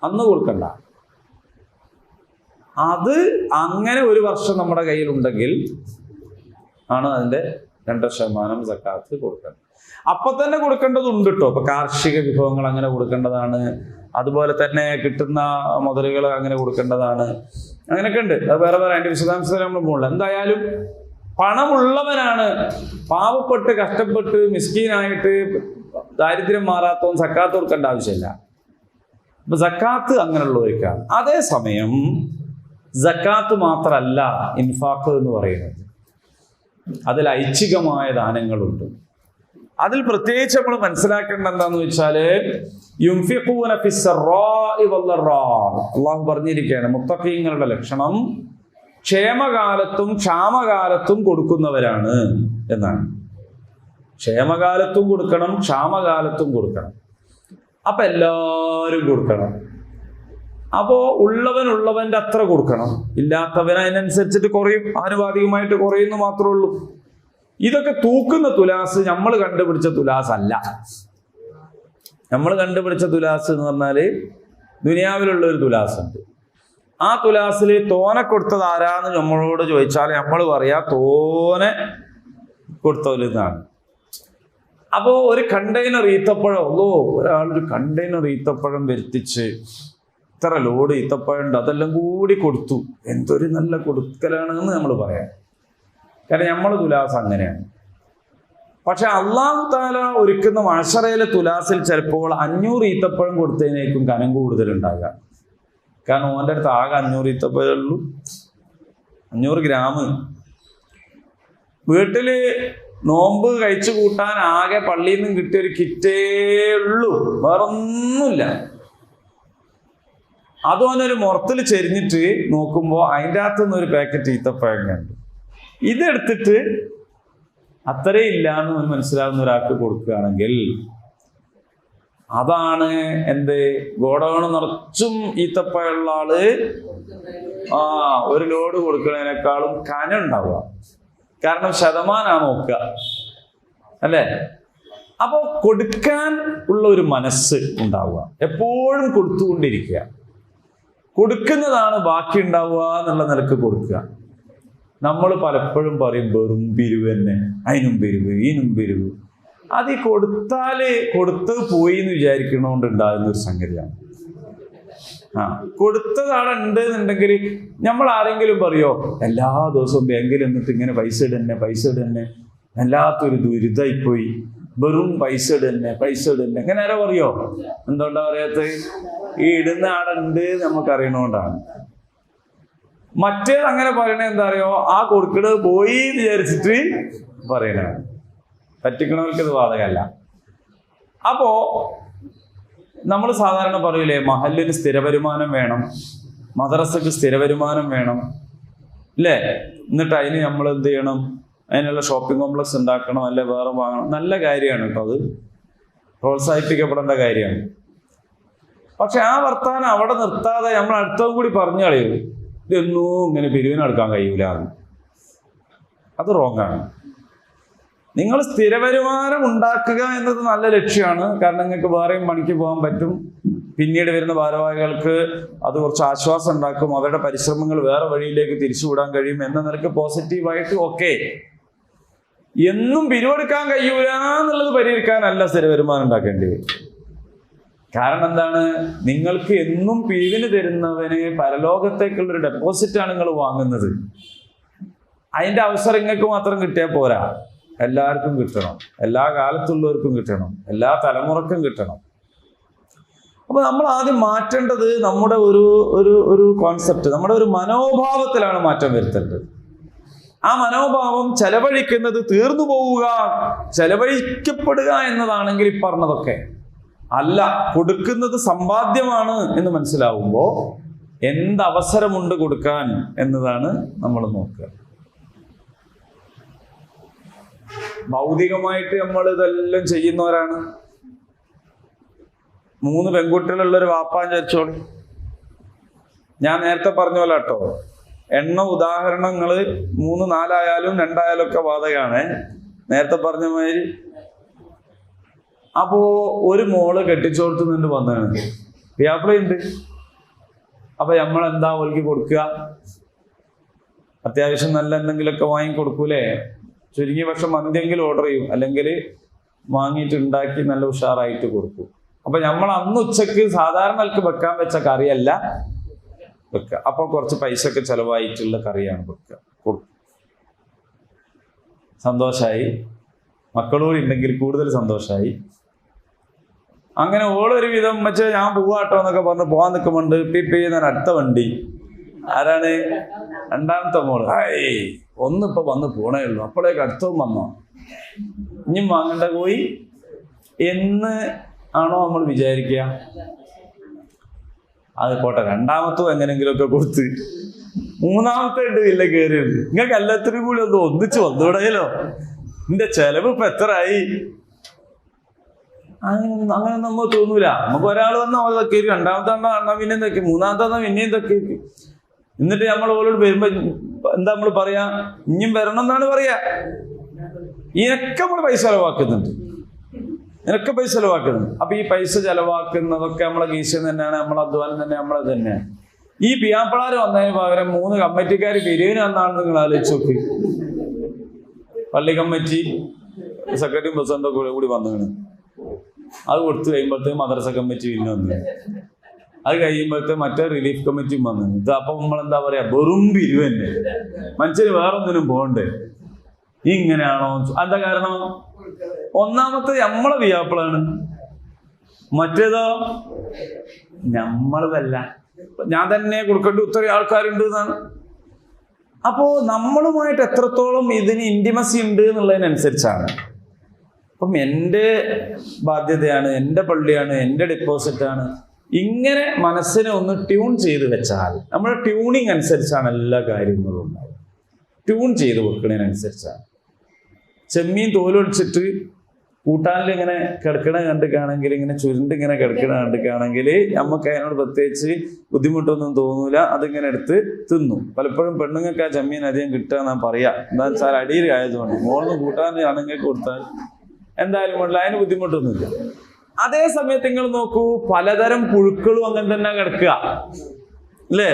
അന്ന് കൊടുക്കണ്ട. അത് അങ്ങനെ ഒരു വർഷം നമ്മുടെ കയ്യിലുണ്ടെങ്കിൽ ആണ് അതിന്റെ 2% സക്കാത്ത് കൊടുക്കേണ്ടത്. അപ്പൊ തന്നെ കൊടുക്കേണ്ടതുണ്ട് കേട്ടോ. ഇപ്പൊ കാർഷിക വിഭവങ്ങൾ അങ്ങനെ കൊടുക്കേണ്ടതാണ്. അതുപോലെ തന്നെ കിട്ടുന്ന മുതലുകൾ അങ്ങനെ കൊടുക്കേണ്ടതാണ്. അങ്ങനെയൊക്കെ ഉണ്ട്. അത് വേറെ അതിന്റെ വിശദാംശം നമ്മൾ പോകില്ല. എന്തായാലും പണമുള്ളവനാണ് പാവപ്പെട്ട് കഷ്ടപ്പെട്ട് മിസ്കീനായിട്ട് ദാരിദ്ര്യം മാറാത്തവൻ സക്കാത്ത് കൊടുക്കേണ്ട ആവശ്യമില്ല. അപ്പൊ സക്കാത്ത് അങ്ങനെയുള്ളവർക്കാണ്. അതേസമയം സക്കാത്ത് മാത്രമല്ല ഇൻഫാഖ് എന്ന് പറയുന്നത്. അതിൽ ഐച്ഛികമായ ദാനങ്ങളുണ്ട്. അതിൽ പ്രത്യേകിച്ച് നമ്മൾ മനസ്സിലാക്കേണ്ട എന്താന്ന് വെച്ചാല് യുൻഫിഖൂന ഫിസ്സറാഇ വല്ലറാ. അള്ളാഹു പറഞ്ഞിരിക്കുകയാണ് മുത്തഖീങ്ങളുടെ ലക്ഷണം ക്ഷേമകാലത്തും ക്ഷാമകാലത്തും കൊടുക്കുന്നവരാണ് എന്നാണ്. ക്ഷേമകാലത്തും കൊടുക്കണം, ക്ഷാമകാലത്തും കൊടുക്കണം. അപ്പൊ എല്ലാവരും കൊടുക്കണം. അപ്പോ ഉള്ളവന്റെ അത്ര കൊടുക്കണം, ഇല്ലാത്തവൻ അതിനനുസരിച്ചിട്ട് കുറയും, ആനുപാതികമായിട്ട് കുറയുന്നു മാത്രമേ ഉള്ളൂ. ഇതൊക്കെ തൂക്കുന്ന തുലാസ് നമ്മൾ കണ്ടുപിടിച്ച തുലാസ് അല്ല. നമ്മൾ കണ്ടുപിടിച്ച തുലാസ് എന്ന് പറഞ്ഞാല് ദുനിയാവിലുള്ള ഒരു തുലാസ് ഉണ്ട്. ആ തുലാസിൽ തോനെ കൊടുത്തത് ആരാന്ന് നമ്മളോട് ചോദിച്ചാൽ നമ്മൾ പറയാ തോനെ കൊടുത്തോലെന്നാണ്. അപ്പോ ഒരു കണ്ടെയ്നർ ഈത്തപ്പഴം, ഒരാളൊരു കണ്ടെയ്നർ ഈത്തപ്പഴം വരുത്തിച്ച് ഇത്ര ലോഡ് ഈത്തപ്പഴം ഉണ്ട്, അതെല്ലാം കൂടി കൊടുത്തു. എന്തൊരു നല്ല കൊടുക്കലാണെന്ന് നമ്മൾ പറയാം. കാരണം നമ്മളെ തുലാസ് അങ്ങനെയാണ്. പക്ഷെ അള്ളാഹു താല ഒരുക്കുന്ന മഅ്ശറയിലെ തുലാസിൽ ചിലപ്പോൾ 500 ഈത്തപ്പഴം കൊടുത്തതിനേക്കും കനം കൂടുതലുണ്ടാകുക. കാരണം ഓൻ്റെ അടുത്ത് ആകെ 500 ഈത്തപ്പഴേ ഉള്ളൂ, 500 ഗ്രാം. വീട്ടില് നോമ്പ് കഴിച്ചു കൂട്ടാൻ ആകെ പള്ളിയിൽ നിന്നും കിട്ടിയൊരു കിറ്റേ ഉള്ളൂ, വേറൊന്നുമില്ല. അതോനൊരു മുറത്തിൽ ചെരിഞ്ഞിട്ട് നോക്കുമ്പോൾ അതിൻ്റെ അകത്തുനിന്ന് ഒരു പാക്കറ്റ് ഈത്തപ്പഴം കണ്ടു. ഇതെടുത്തിട്ട് അത്രേ ഇല്ല എന്ന് മനസ്സിലാവുന്ന ഒരാൾക്ക് കൊടുക്കുകയാണെങ്കിൽ അതാണ് എന്ത് ഗോഡൗണ് നിറച്ചും ഈത്തപ്പഴമുള്ള ആള് ഒരു ലോഡ് കൊടുക്കുന്നതിനേക്കാളും കനം ഉണ്ടാവുക. കാരണം ശതമാനാണ് നോക്കുക, അല്ലേ? അപ്പൊ കൊടുക്കാൻ ഉള്ള ഒരു മനസ്സ് ഉണ്ടാവുക, എപ്പോഴും കൊടുത്തുകൊണ്ടിരിക്കുക. കൊടുക്കുന്നതാണ് ബാക്കി ഉണ്ടാവുക എന്നുള്ള നിലക്ക് കൊടുക്കുക. നമ്മൾ പലപ്പോഴും പറയും വെറും പിരിവ് തന്നെ, അതിനും പിരിവ് ഇതിനും പിരിവ്. അത് ഈ കൊടുത്താല് കൊടുത്ത് പോയി എന്ന് വിചാരിക്കണോണ്ട് ഉണ്ടാകുന്ന ഒരു സംഗതിയാണ്. കൊടുത്തത് അവിടെ ഉണ്ട് എന്നുണ്ടെങ്കിൽ നമ്മൾ ആരെങ്കിലും പറയോ എല്ലാ ദിവസവും ബാങ്കിൽ എന്നിട്ട് ഇങ്ങനെ പൈസ ഇടന്നെ വല്ലാത്തൊരു ദുരിതമായിപ്പോയി, വെറും പൈസ ഇടന്നെ. അങ്ങനെ ആരോ പറയോ? എന്തുകൊണ്ടാ പറയാത്തത്? ഈ ഇടുന്ന ആടെ ഉണ്ട് നമുക്ക് അറിയണോണ്ടാണ്. മറ്റേത് അങ്ങനെ പറയണേ എന്താ അറിയോ? ആ കൊടുക്കണത് പോയി എന്ന് വിചാരിച്ചിട്ട് പറയണ. പറ്റിക്കണവർക്ക് ഇത് ബാധകമല്ല. അപ്പോ നമ്മൾ സാധാരണ പറയൂലേ, മഹല്ലിന് സ്ഥിര വരുമാനം വേണം, മദ്രസക്ക് സ്ഥിര വരുമാനം വേണം, അല്ലേ? എന്നിട്ട് അതിന് നമ്മൾ എന്ത് ചെയ്യണം? അതിനുള്ള ഷോപ്പിംഗ് കോംപ്ലക്സ് ഉണ്ടാക്കണം, അല്ലെ വേറെ വാങ്ങണം. നല്ല കാര്യമാണ് കേട്ടോ, അത് പ്രോത്സാഹിപ്പിക്കപ്പെടേണ്ട കാര്യമാണ്. പക്ഷെ ആ വർത്താനം അവിടെ നിർത്താതെ നമ്മൾ അടുത്തതും കൂടി പറഞ്ഞു കളയൂ, ഇതൊന്നും ഇങ്ങനെ പിരിവിനെടുക്കാൻ കഴിയൂല. അത് റോങ്ങാണ്. നിങ്ങൾ സ്ഥിര വരുമാനം ഉണ്ടാക്കുക എന്നത് നല്ല ലക്ഷ്യമാണ്. കാരണം നിങ്ങൾക്ക് വേറെയും പണിക്ക് പോകാൻ പറ്റും, പിന്നീട് വരുന്ന ഭാരവാഹികൾക്ക് അത് കുറച്ച് ആശ്വാസം ഉണ്ടാക്കും, അവരുടെ പരിശ്രമങ്ങൾ വേറെ വഴിയിലേക്ക് തിരിച്ചുവിടാൻ കഴിയും എന്ന നിലക്ക് പോസിറ്റീവായിട്ട് ഓക്കെ. എന്നും പിരിവെടുക്കാൻ കഴിയൂല എന്നുള്ളത് പരിഹരിക്കാനല്ല സ്ഥിര വരുമാനം ഉണ്ടാക്കേണ്ടി വരും. കാരണം എന്താണ്? നിങ്ങൾക്ക് എന്നും പിരിവിന് തരുന്നവന് പരലോകത്തേക്കുള്ളൊരു ഡെപ്പോസിറ്റാണ് നിങ്ങൾ വാങ്ങുന്നത്. അതിൻ്റെ അവസരം നിങ്ങൾക്ക് മാത്രം കിട്ടിയാൽ പോരാ, എല്ലാവർക്കും കിട്ടണം, എല്ലാ കാലത്തുള്ളവർക്കും കിട്ടണം, എല്ലാ തലമുറക്കും കിട്ടണം. അപ്പൊ നമ്മൾ ആദ്യം മാറ്റേണ്ടത് നമ്മുടെ ഒരു കോൺസെപ്റ്റ്, നമ്മുടെ ഒരു മനോഭാവത്തിലാണ് മാറ്റം വരുത്തേണ്ടത്. ആ മനോഭാവം ചെലവഴിക്കുന്നത് തീർന്നു പോവുക, ചെലവഴിക്കപ്പെടുക എന്നതാണെങ്കിൽ ഈ പറഞ്ഞതൊക്കെ അല്ല, കൊടുക്കുന്നത് സമ്പാദ്യമാണ് എന്ന് മനസ്സിലാവുമ്പോൾ എന്തവസരമുണ്ട് കൊടുക്കാൻ എന്നതാണ് നമ്മൾ നോക്കുക. ഭൗതികമായിട്ട് നമ്മൾ ഇതെല്ലാം ചെയ്യുന്നവരാണ്. 3 പെൺകുട്ടികളുള്ളൊരു വാപ്പാൻ വിചാരിച്ചോളൂ. ഞാൻ നേരത്തെ പറഞ്ഞ പോലെ കേട്ടോ, എണ്ണ ഉദാഹരണങ്ങൾ 3, 4 ആയാലും 2 ആയാലും ഒക്കെ ബാധകമാണ്. നേരത്തെ പറഞ്ഞ മാതിരി അപ്പോ ഒരു മോള് കെട്ടിച്ചോർത്തുന്നുണ്ട് വന്നാണ്, വ്യാപാരമുണ്ട്. അപ്പൊ നമ്മൾ എന്താ ഓൽക്ക് കൊടുക്കുക? അത്യാവശ്യം നല്ല എന്തെങ്കിലുമൊക്കെ വാങ്ങി കൊടുക്കൂലേ? ചുരുങ്ങിയ പക്ഷെ മന്തിയെങ്കിലും ഓർഡർ ചെയ്യും, അല്ലെങ്കിൽ വാങ്ങിയിട്ട് ഉണ്ടാക്കി നല്ല ഉഷാറായിട്ട് കൊടുക്കും. അപ്പൊ നമ്മൾ അന്ന് ഉച്ചക്ക് സാധാരണ വെക്കാൻ വെച്ച കറിയല്ല വെക്കുക. അപ്പൊ കുറച്ച് പൈസ ഒക്കെ ചെലവായിട്ടുള്ള കറിയാണ് വെക്കുക. സന്തോഷായി, മക്കളൂടെ ഉണ്ടെങ്കിൽ കൂടുതൽ സന്തോഷായി. അങ്ങനെ ഓളൊരു വിധം വെച്ചാൽ ഞാൻ പോവാട്ടോ എന്നൊക്കെ പറഞ്ഞ് പോകാൻ നിൽക്കുമ്പോണ്ട് പിപ്പി എന്നാണ് അടുത്ത വണ്ടി. ആരാണ്? 2ാമത്തെ മോള്. ഒന്നിപ്പോ വന്ന് പോണേ ഉള്ളൂ, അപ്പോഴേക്ക് അടുത്തവും വന്നോ, ഇനിയും വാങ്ങണ്ട പോയി എന്ന് ആണോ നമ്മൾ വിചാരിക്കുക? അത് പോട്ടെ, 2ാമത്തും എങ്ങനെങ്കിലുമൊക്കെ കൊടുത്ത് 3ാമത്തെ ഉണ്ട് ഇല്ല കയറിയത്. നിങ്ങൾക്ക് എല്ലാത്തിനും കൂടി ഒന്ന് ഒന്നിച്ച് വന്നുകൂടെയല്ലോ, നിന്റെ ചെലവ് ഇപ്പൊ എത്രയായി? അങ്ങനെ നമ്മൾ തോന്നൂല. നമുക്ക് ഒരാൾ വന്നാൽ ഓരൊക്കെ 2ാമത്തെ എണ്ണം പിന്നെയും തൊക്കെ, 3ാമത്തെ പിന്നെയും തൊക്കെ. എന്നിട്ട് നമ്മൾ ഓരോട് വരുമ്പോ എന്താ നമ്മൾ പറയാ? ഇനിയും വരണം എന്നാണ് പറയാ. ഇതിനൊക്കെ നമ്മൾ പൈസ ചെലവാക്കുന്നുണ്ട്, ഇതിനൊക്കെ പൈസ ചെലവാക്കുന്നുണ്ട്. അപ്പൊ ഈ പൈസ ചെലവാക്കുന്നതൊക്കെ നമ്മളെ കീശയിൽ തന്നെയാണ്, നമ്മളെ അധ്വാനം തന്നെ, നമ്മളത് തന്നെയാണ്. ഈ പിയാപ്പിളാര് വന്നതിന് പകരം 3 കമ്മിറ്റിക്കാർ പിരിവിന് വന്നാണ് നിങ്ങൾ ആലോചിച്ച് നോക്ക്. പള്ളി കമ്മിറ്റി സെക്രട്ടറിയും പ്രസിഡന്റൊക്കെ കൂടി വന്നിങ്ങനെ അത് കൊടുത്തു കഴിയുമ്പോഴത്തേക്കും മദ്രസ കമ്മിറ്റി പിന്നെ വന്നു. അത് കഴിയുമ്പോഴത്തെ മറ്റേ റിലീഫ് കമ്മിറ്റിയും വന്നു. ഇത് അപ്പം നമ്മളെന്താ പറയാ, വെറും പിരിവ് തന്നെ. മനുഷ്യന് വേറൊന്നിനും പോകണ്ടേ. ഇങ്ങനെയാണോ? എന്താ കാരണം? ഒന്നാമത്തെ നമ്മളെ വിയാപ്പിളാണ്, മറ്റേതോ നമ്മളതല്ല. ഞാൻ തന്നെ കൊടുക്കേണ്ട ഇത്രയും ആൾക്കാരുണ്ട് എന്നാണ്. അപ്പോ നമ്മളുമായിട്ട് എത്രത്തോളം ഇതിന് ഇന്റിമസി ഉണ്ട് എന്നുള്ളതിനനുസരിച്ചാണ്. അപ്പം എൻ്റെ ബാധ്യതയാണ്, എൻ്റെ പള്ളിയാണ്, എൻ്റെ ഡെപ്പോസിറ്റാണ്. ഇങ്ങനെ മനസ്സിനെ ഒന്ന് ട്യൂൺ ചെയ്ത് വെച്ചാൽ, നമ്മുടെ ട്യൂണിങ് അനുസരിച്ചാണ് എല്ലാ കാര്യങ്ങളും ഉണ്ടാവും. ട്യൂൺ ചെയ്ത് വെക്കുന്നതിനനുസരിച്ചാണ്. ചെമ്മീൻ തോലൊടിച്ചിട്ട് കൂട്ടാനിൽ ഇങ്ങനെ കിടക്കണ കണ്ടിട്ടാണെങ്കിൽ, ഇങ്ങനെ ചുരുണ്ടിങ്ങനെ കിടക്കണ കണ്ടിട്ടാണെങ്കിൽ നമുക്ക് അതിനോട് പ്രത്യേകിച്ച് ബുദ്ധിമുട്ടൊന്നും തോന്നൂല. അതിങ്ങനെ എടുത്ത് തിന്നു. പലപ്പോഴും പെണ്ണുങ്ങൾക്ക് ആ ചെമ്മീൻ അധികം കിട്ടുക എന്നാ പറയാ. എന്താ വെച്ചാൽ അടിയിൽ ആയതുകൊണ്ട്. മോളിന്ന് കൂട്ടാൻ ആണുങ്ങൾക്ക് കൊടുത്താൽ എന്തായാലും വേണ്ടില്ല, അതിന് ബുദ്ധിമുട്ടൊന്നുമില്ല. അതേ സമയത്ത് നിങ്ങൾ നോക്കൂ, പലതരം പുഴുക്കളും അങ്ങനെ തന്നെ കിടക്കുക അല്ലേ?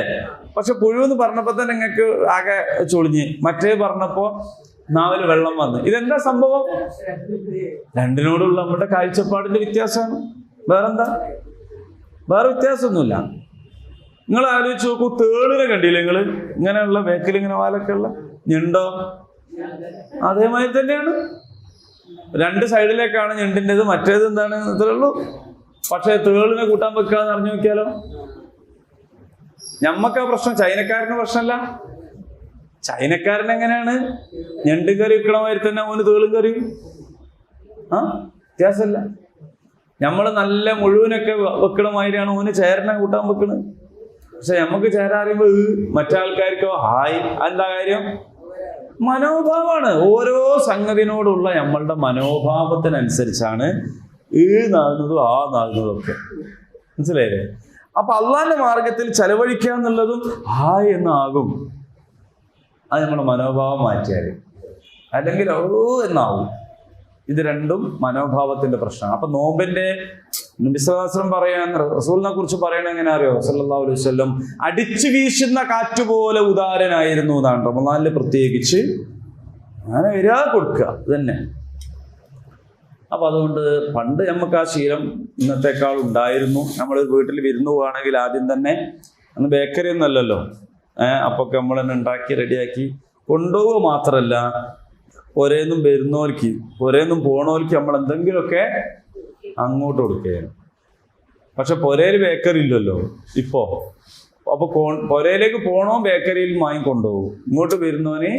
പക്ഷെ പുഴുവെന്ന് പറഞ്ഞപ്പോ തന്നെ നിങ്ങൾക്ക് ആകെ ചൊളിഞ്ഞ്, മറ്റേ പറഞ്ഞപ്പോ നാവില് വെള്ളം വന്ന്. ഇതെന്താ സംഭവം? രണ്ടിനോടുള്ള നമ്മുടെ കാഴ്ചപ്പാടിന്റെ വ്യത്യാസമാണ്. വേറെന്താ? വേറെ വ്യത്യാസമൊന്നുമില്ല. നിങ്ങൾ ആലോചിച്ച് നോക്കൂ, തേളിനെ കണ്ടില്ലേ നിങ്ങള്? ഇങ്ങനെയുള്ള വേക്കിൽ ഇങ്ങനെ വാലൊക്കെ ഉള്ള ഞണ്ടോ? അതേമാതിരി തന്നെയാണ്. രണ്ട് സൈഡിലേക്കാണ് ഞണ്ടിൻ്റെത്, മറ്റേത് എന്താണ് ഇത്രേ ഉള്ളൂ. പക്ഷെ തേളിനെ കൂട്ടാൻ വെക്കാന്ന് അറിഞ്ഞു നോക്കിയാലോ. ഞമ്മക്കാ പ്രശ്നം, ചൈനക്കാരന് പ്രശ്നമല്ല. ചൈനക്കാരൻ എങ്ങനെയാണ് ഞണ്ട് കറി വെക്കണമാതിരി തന്നെ ഓന് തേളും കറിയും. വ്യത്യാസമല്ല. നമ്മള് നല്ല മുഴുവനൊക്കെ വെക്കണമാതിരിയാണ് ഓന് ചേരനെ കൂട്ടാൻ വെക്കണത്. പക്ഷെ നമുക്ക് ചേര അറിയുമ്പോ മറ്റാൾക്കാർക്കോ ഹായ്. എന്താ കാര്യം? മനോഭാവമാണ്. ഓരോ സംഗതിനോടുള്ള നമ്മളുടെ മനോഭാവത്തിനനുസരിച്ചാണ് നാകുന്നതും നാകുന്നതും ഒക്കെ. മനസ്സിലായില്ലേ? അപ്പൊ അള്ളാന്റെ മാർഗത്തിൽ ചെലവഴിക്കുക എന്നുള്ളതും ഹായ് എന്നാകും. അത് നമ്മുടെ മനോഭാവം മാറ്റിയാൽ, അല്ലെങ്കിൽ എന്നാവും. ഇത് രണ്ടും മനോഭാവത്തിന്റെ പ്രശ്നമാണ്. അപ്പൊ നോമ്പിന്റെ വിശ്വാസം പറയാൻ റസൂലിനെ കുറിച്ച് പറയണ എങ്ങനെ അറിയോ? സല്ലല്ലാഹു അലൈഹി വസല്ലം അടിച്ചു വീശുന്ന കാറ്റുപോലെ ഉദാരനായിരുന്നു എന്നാണ്. റമദാനിൽ പ്രത്യേകിച്ച് അങ്ങനെ വരിക കൊടുക്കുക തന്നെ. അപ്പൊ അതുകൊണ്ട് പണ്ട് നമുക്ക് ആ ശീലം ഇന്നത്തെക്കാൾ ഉണ്ടായിരുന്നു. നമ്മൾ വീട്ടിൽ വിരുന്ന് പോവുകയാണെങ്കിൽ ആദ്യം തന്നെ, അന്ന് ബേക്കറി ഒന്നല്ലല്ലോ, അപ്പൊക്കെ നമ്മൾ തന്നെ ഉണ്ടാക്കി റെഡിയാക്കി കൊണ്ടുപോവുക മാത്രമല്ല, ഒരേന്നും വരുന്നോൽക്ക് ഒരേന്നും പോണോൽക്ക് നമ്മൾ എന്തെങ്കിലുമൊക്കെ അങ്ങോട്ട് കൊടുക്കുകയാണ്. പക്ഷെ പൊരയിൽ ബേക്കറി ഇല്ലല്ലോ ഇപ്പോ. അപ്പൊ പൊരയിലേക്ക് പോണോ ബേക്കറിയിൽ വാങ്ങിക്കൊണ്ടുപോകും, ഇങ്ങോട്ട് വരുന്നവന്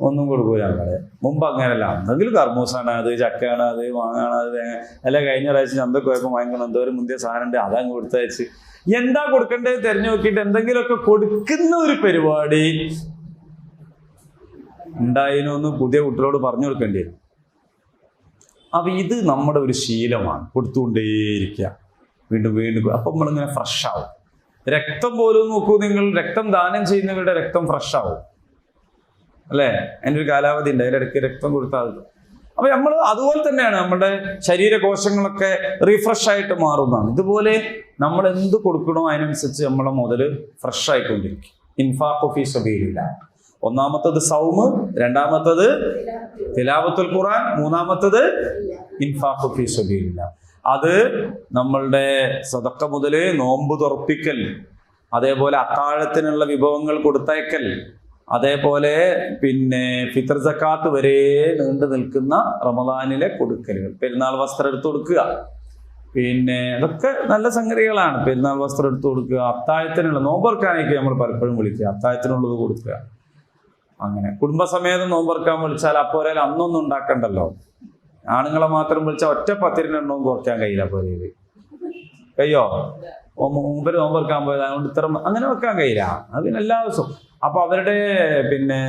ഒന്നും കൊടുക്കൂല. അങ്ങനെ മുമ്പ് അങ്ങനെയല്ല. എന്തെങ്കിലും കർമൂസാണ് അത്, ചക്കയാണ് അത്, മാങ്ങാണ് അത്, അല്ല കഴിഞ്ഞ പ്രാവശ്യം ചന്തക്ക് പോയപ്പോൾ വാങ്ങിക്കണം എന്തോ ഒരു മുന്തിയ സാധനം ഉണ്ട്, അതങ്ങ് കൊടുത്തയച്ച് എന്താ കൊടുക്കേണ്ടത് തെരഞ്ഞു നോക്കിയിട്ട് എന്തെങ്കിലുമൊക്കെ കൊടുക്കുന്ന ഒരു പരിപാടി ഉണ്ടായിനൊന്ന് പുതിയ കുട്ടികളോട് പറഞ്ഞു കൊടുക്കേണ്ടി വരും. അപ്പൊ ഇത് നമ്മുടെ ഒരു ശീലമാണ്, കൊടുത്തുകൊണ്ടേയിരിക്കുക വീണ്ടും വീണ്ടും. അപ്പൊ നമ്മളിങ്ങനെ ഫ്രഷ് ആവും. രക്തം പോലും നോക്കൂ നിങ്ങൾ, രക്തം ദാനം ചെയ്യുന്നവരുടെ രക്തം ഫ്രഷ് ആവും അല്ലേ? അതിൻ്റെ ഒരു കാലാവധി ഉണ്ട്, അതിൻ്റെ ഇടയ്ക്ക് രക്തം കൊടുത്താൽ. അപ്പൊ നമ്മൾ അതുപോലെ തന്നെയാണ്, നമ്മുടെ ശരീരകോശങ്ങളൊക്കെ റീഫ്രഷ് ആയിട്ട് മാറുന്നതാണ്. ഇതുപോലെ നമ്മൾ എന്ത് കൊടുക്കണോ അതിനനുസരിച്ച് നമ്മളെ മുതൽ ഫ്രഷ് ആയിക്കൊണ്ടിരിക്കും. ഇൻഫാഖു ഫീ സബീലില്ലാഹ്. ഒന്നാമത്തത് സൗമ്, രണ്ടാമത്തത് തിലാവത്തുൽ ഖുർആൻ, മൂന്നാമത്തത് ഇൻഫാഖു ഫീ സബീലില്ലാഹ്. അത് നമ്മളുടെ സദഖ മുതല് നോമ്പ് തുറപ്പിക്കൽ, അതേപോലെ അത്താഴത്തിനുള്ള വിഭവങ്ങൾ കൊടുത്തയക്കൽ, അതേപോലെ പിന്നെ ഫിത്ർ സക്കാത്ത് വരെ നീണ്ടു നിൽക്കുന്ന റമദാനിലെ കൊടുക്കലുകൾ, പെരുന്നാൾ വസ്ത്രം എടുത്തു കൊടുക്കുക, പിന്നെ അതൊക്കെ നല്ല സംഗതികളാണ്. പെരുന്നാൾ വസ്ത്രം എടുത്തു കൊടുക്കുക, അത്താഴത്തിനുള്ള നോമ്പർക്കാനൊക്കെ നമ്മൾ പലപ്പോഴും വിളിക്കുക, അത്താഴത്തിനുള്ളത് കൊടുക്കുക. അങ്ങനെ കുടുംബസമേതം നോമ്പർക്കാൻ വിളിച്ചാൽ അപ്പോരെ അന്നൊന്നും ഉണ്ടാക്കണ്ടല്ലോ. ആണുങ്ങളെ മാത്രം വിളിച്ചാൽ ഒറ്റ 10 എണ്ണവും കുറയ്ക്കാൻ കഴിയില്ല. പോരേല് കഴിയോ? മുമ്പ് നോമ്പർക്കാൻ പോയത് അതുകൊണ്ട് ഇത്ര അങ്ങനെ വെക്കാൻ കഴിയില്ല. അത് പിന്നെ എല്ലാ ദിവസവും. അപ്പൊ അവരുടെ പിന്നെ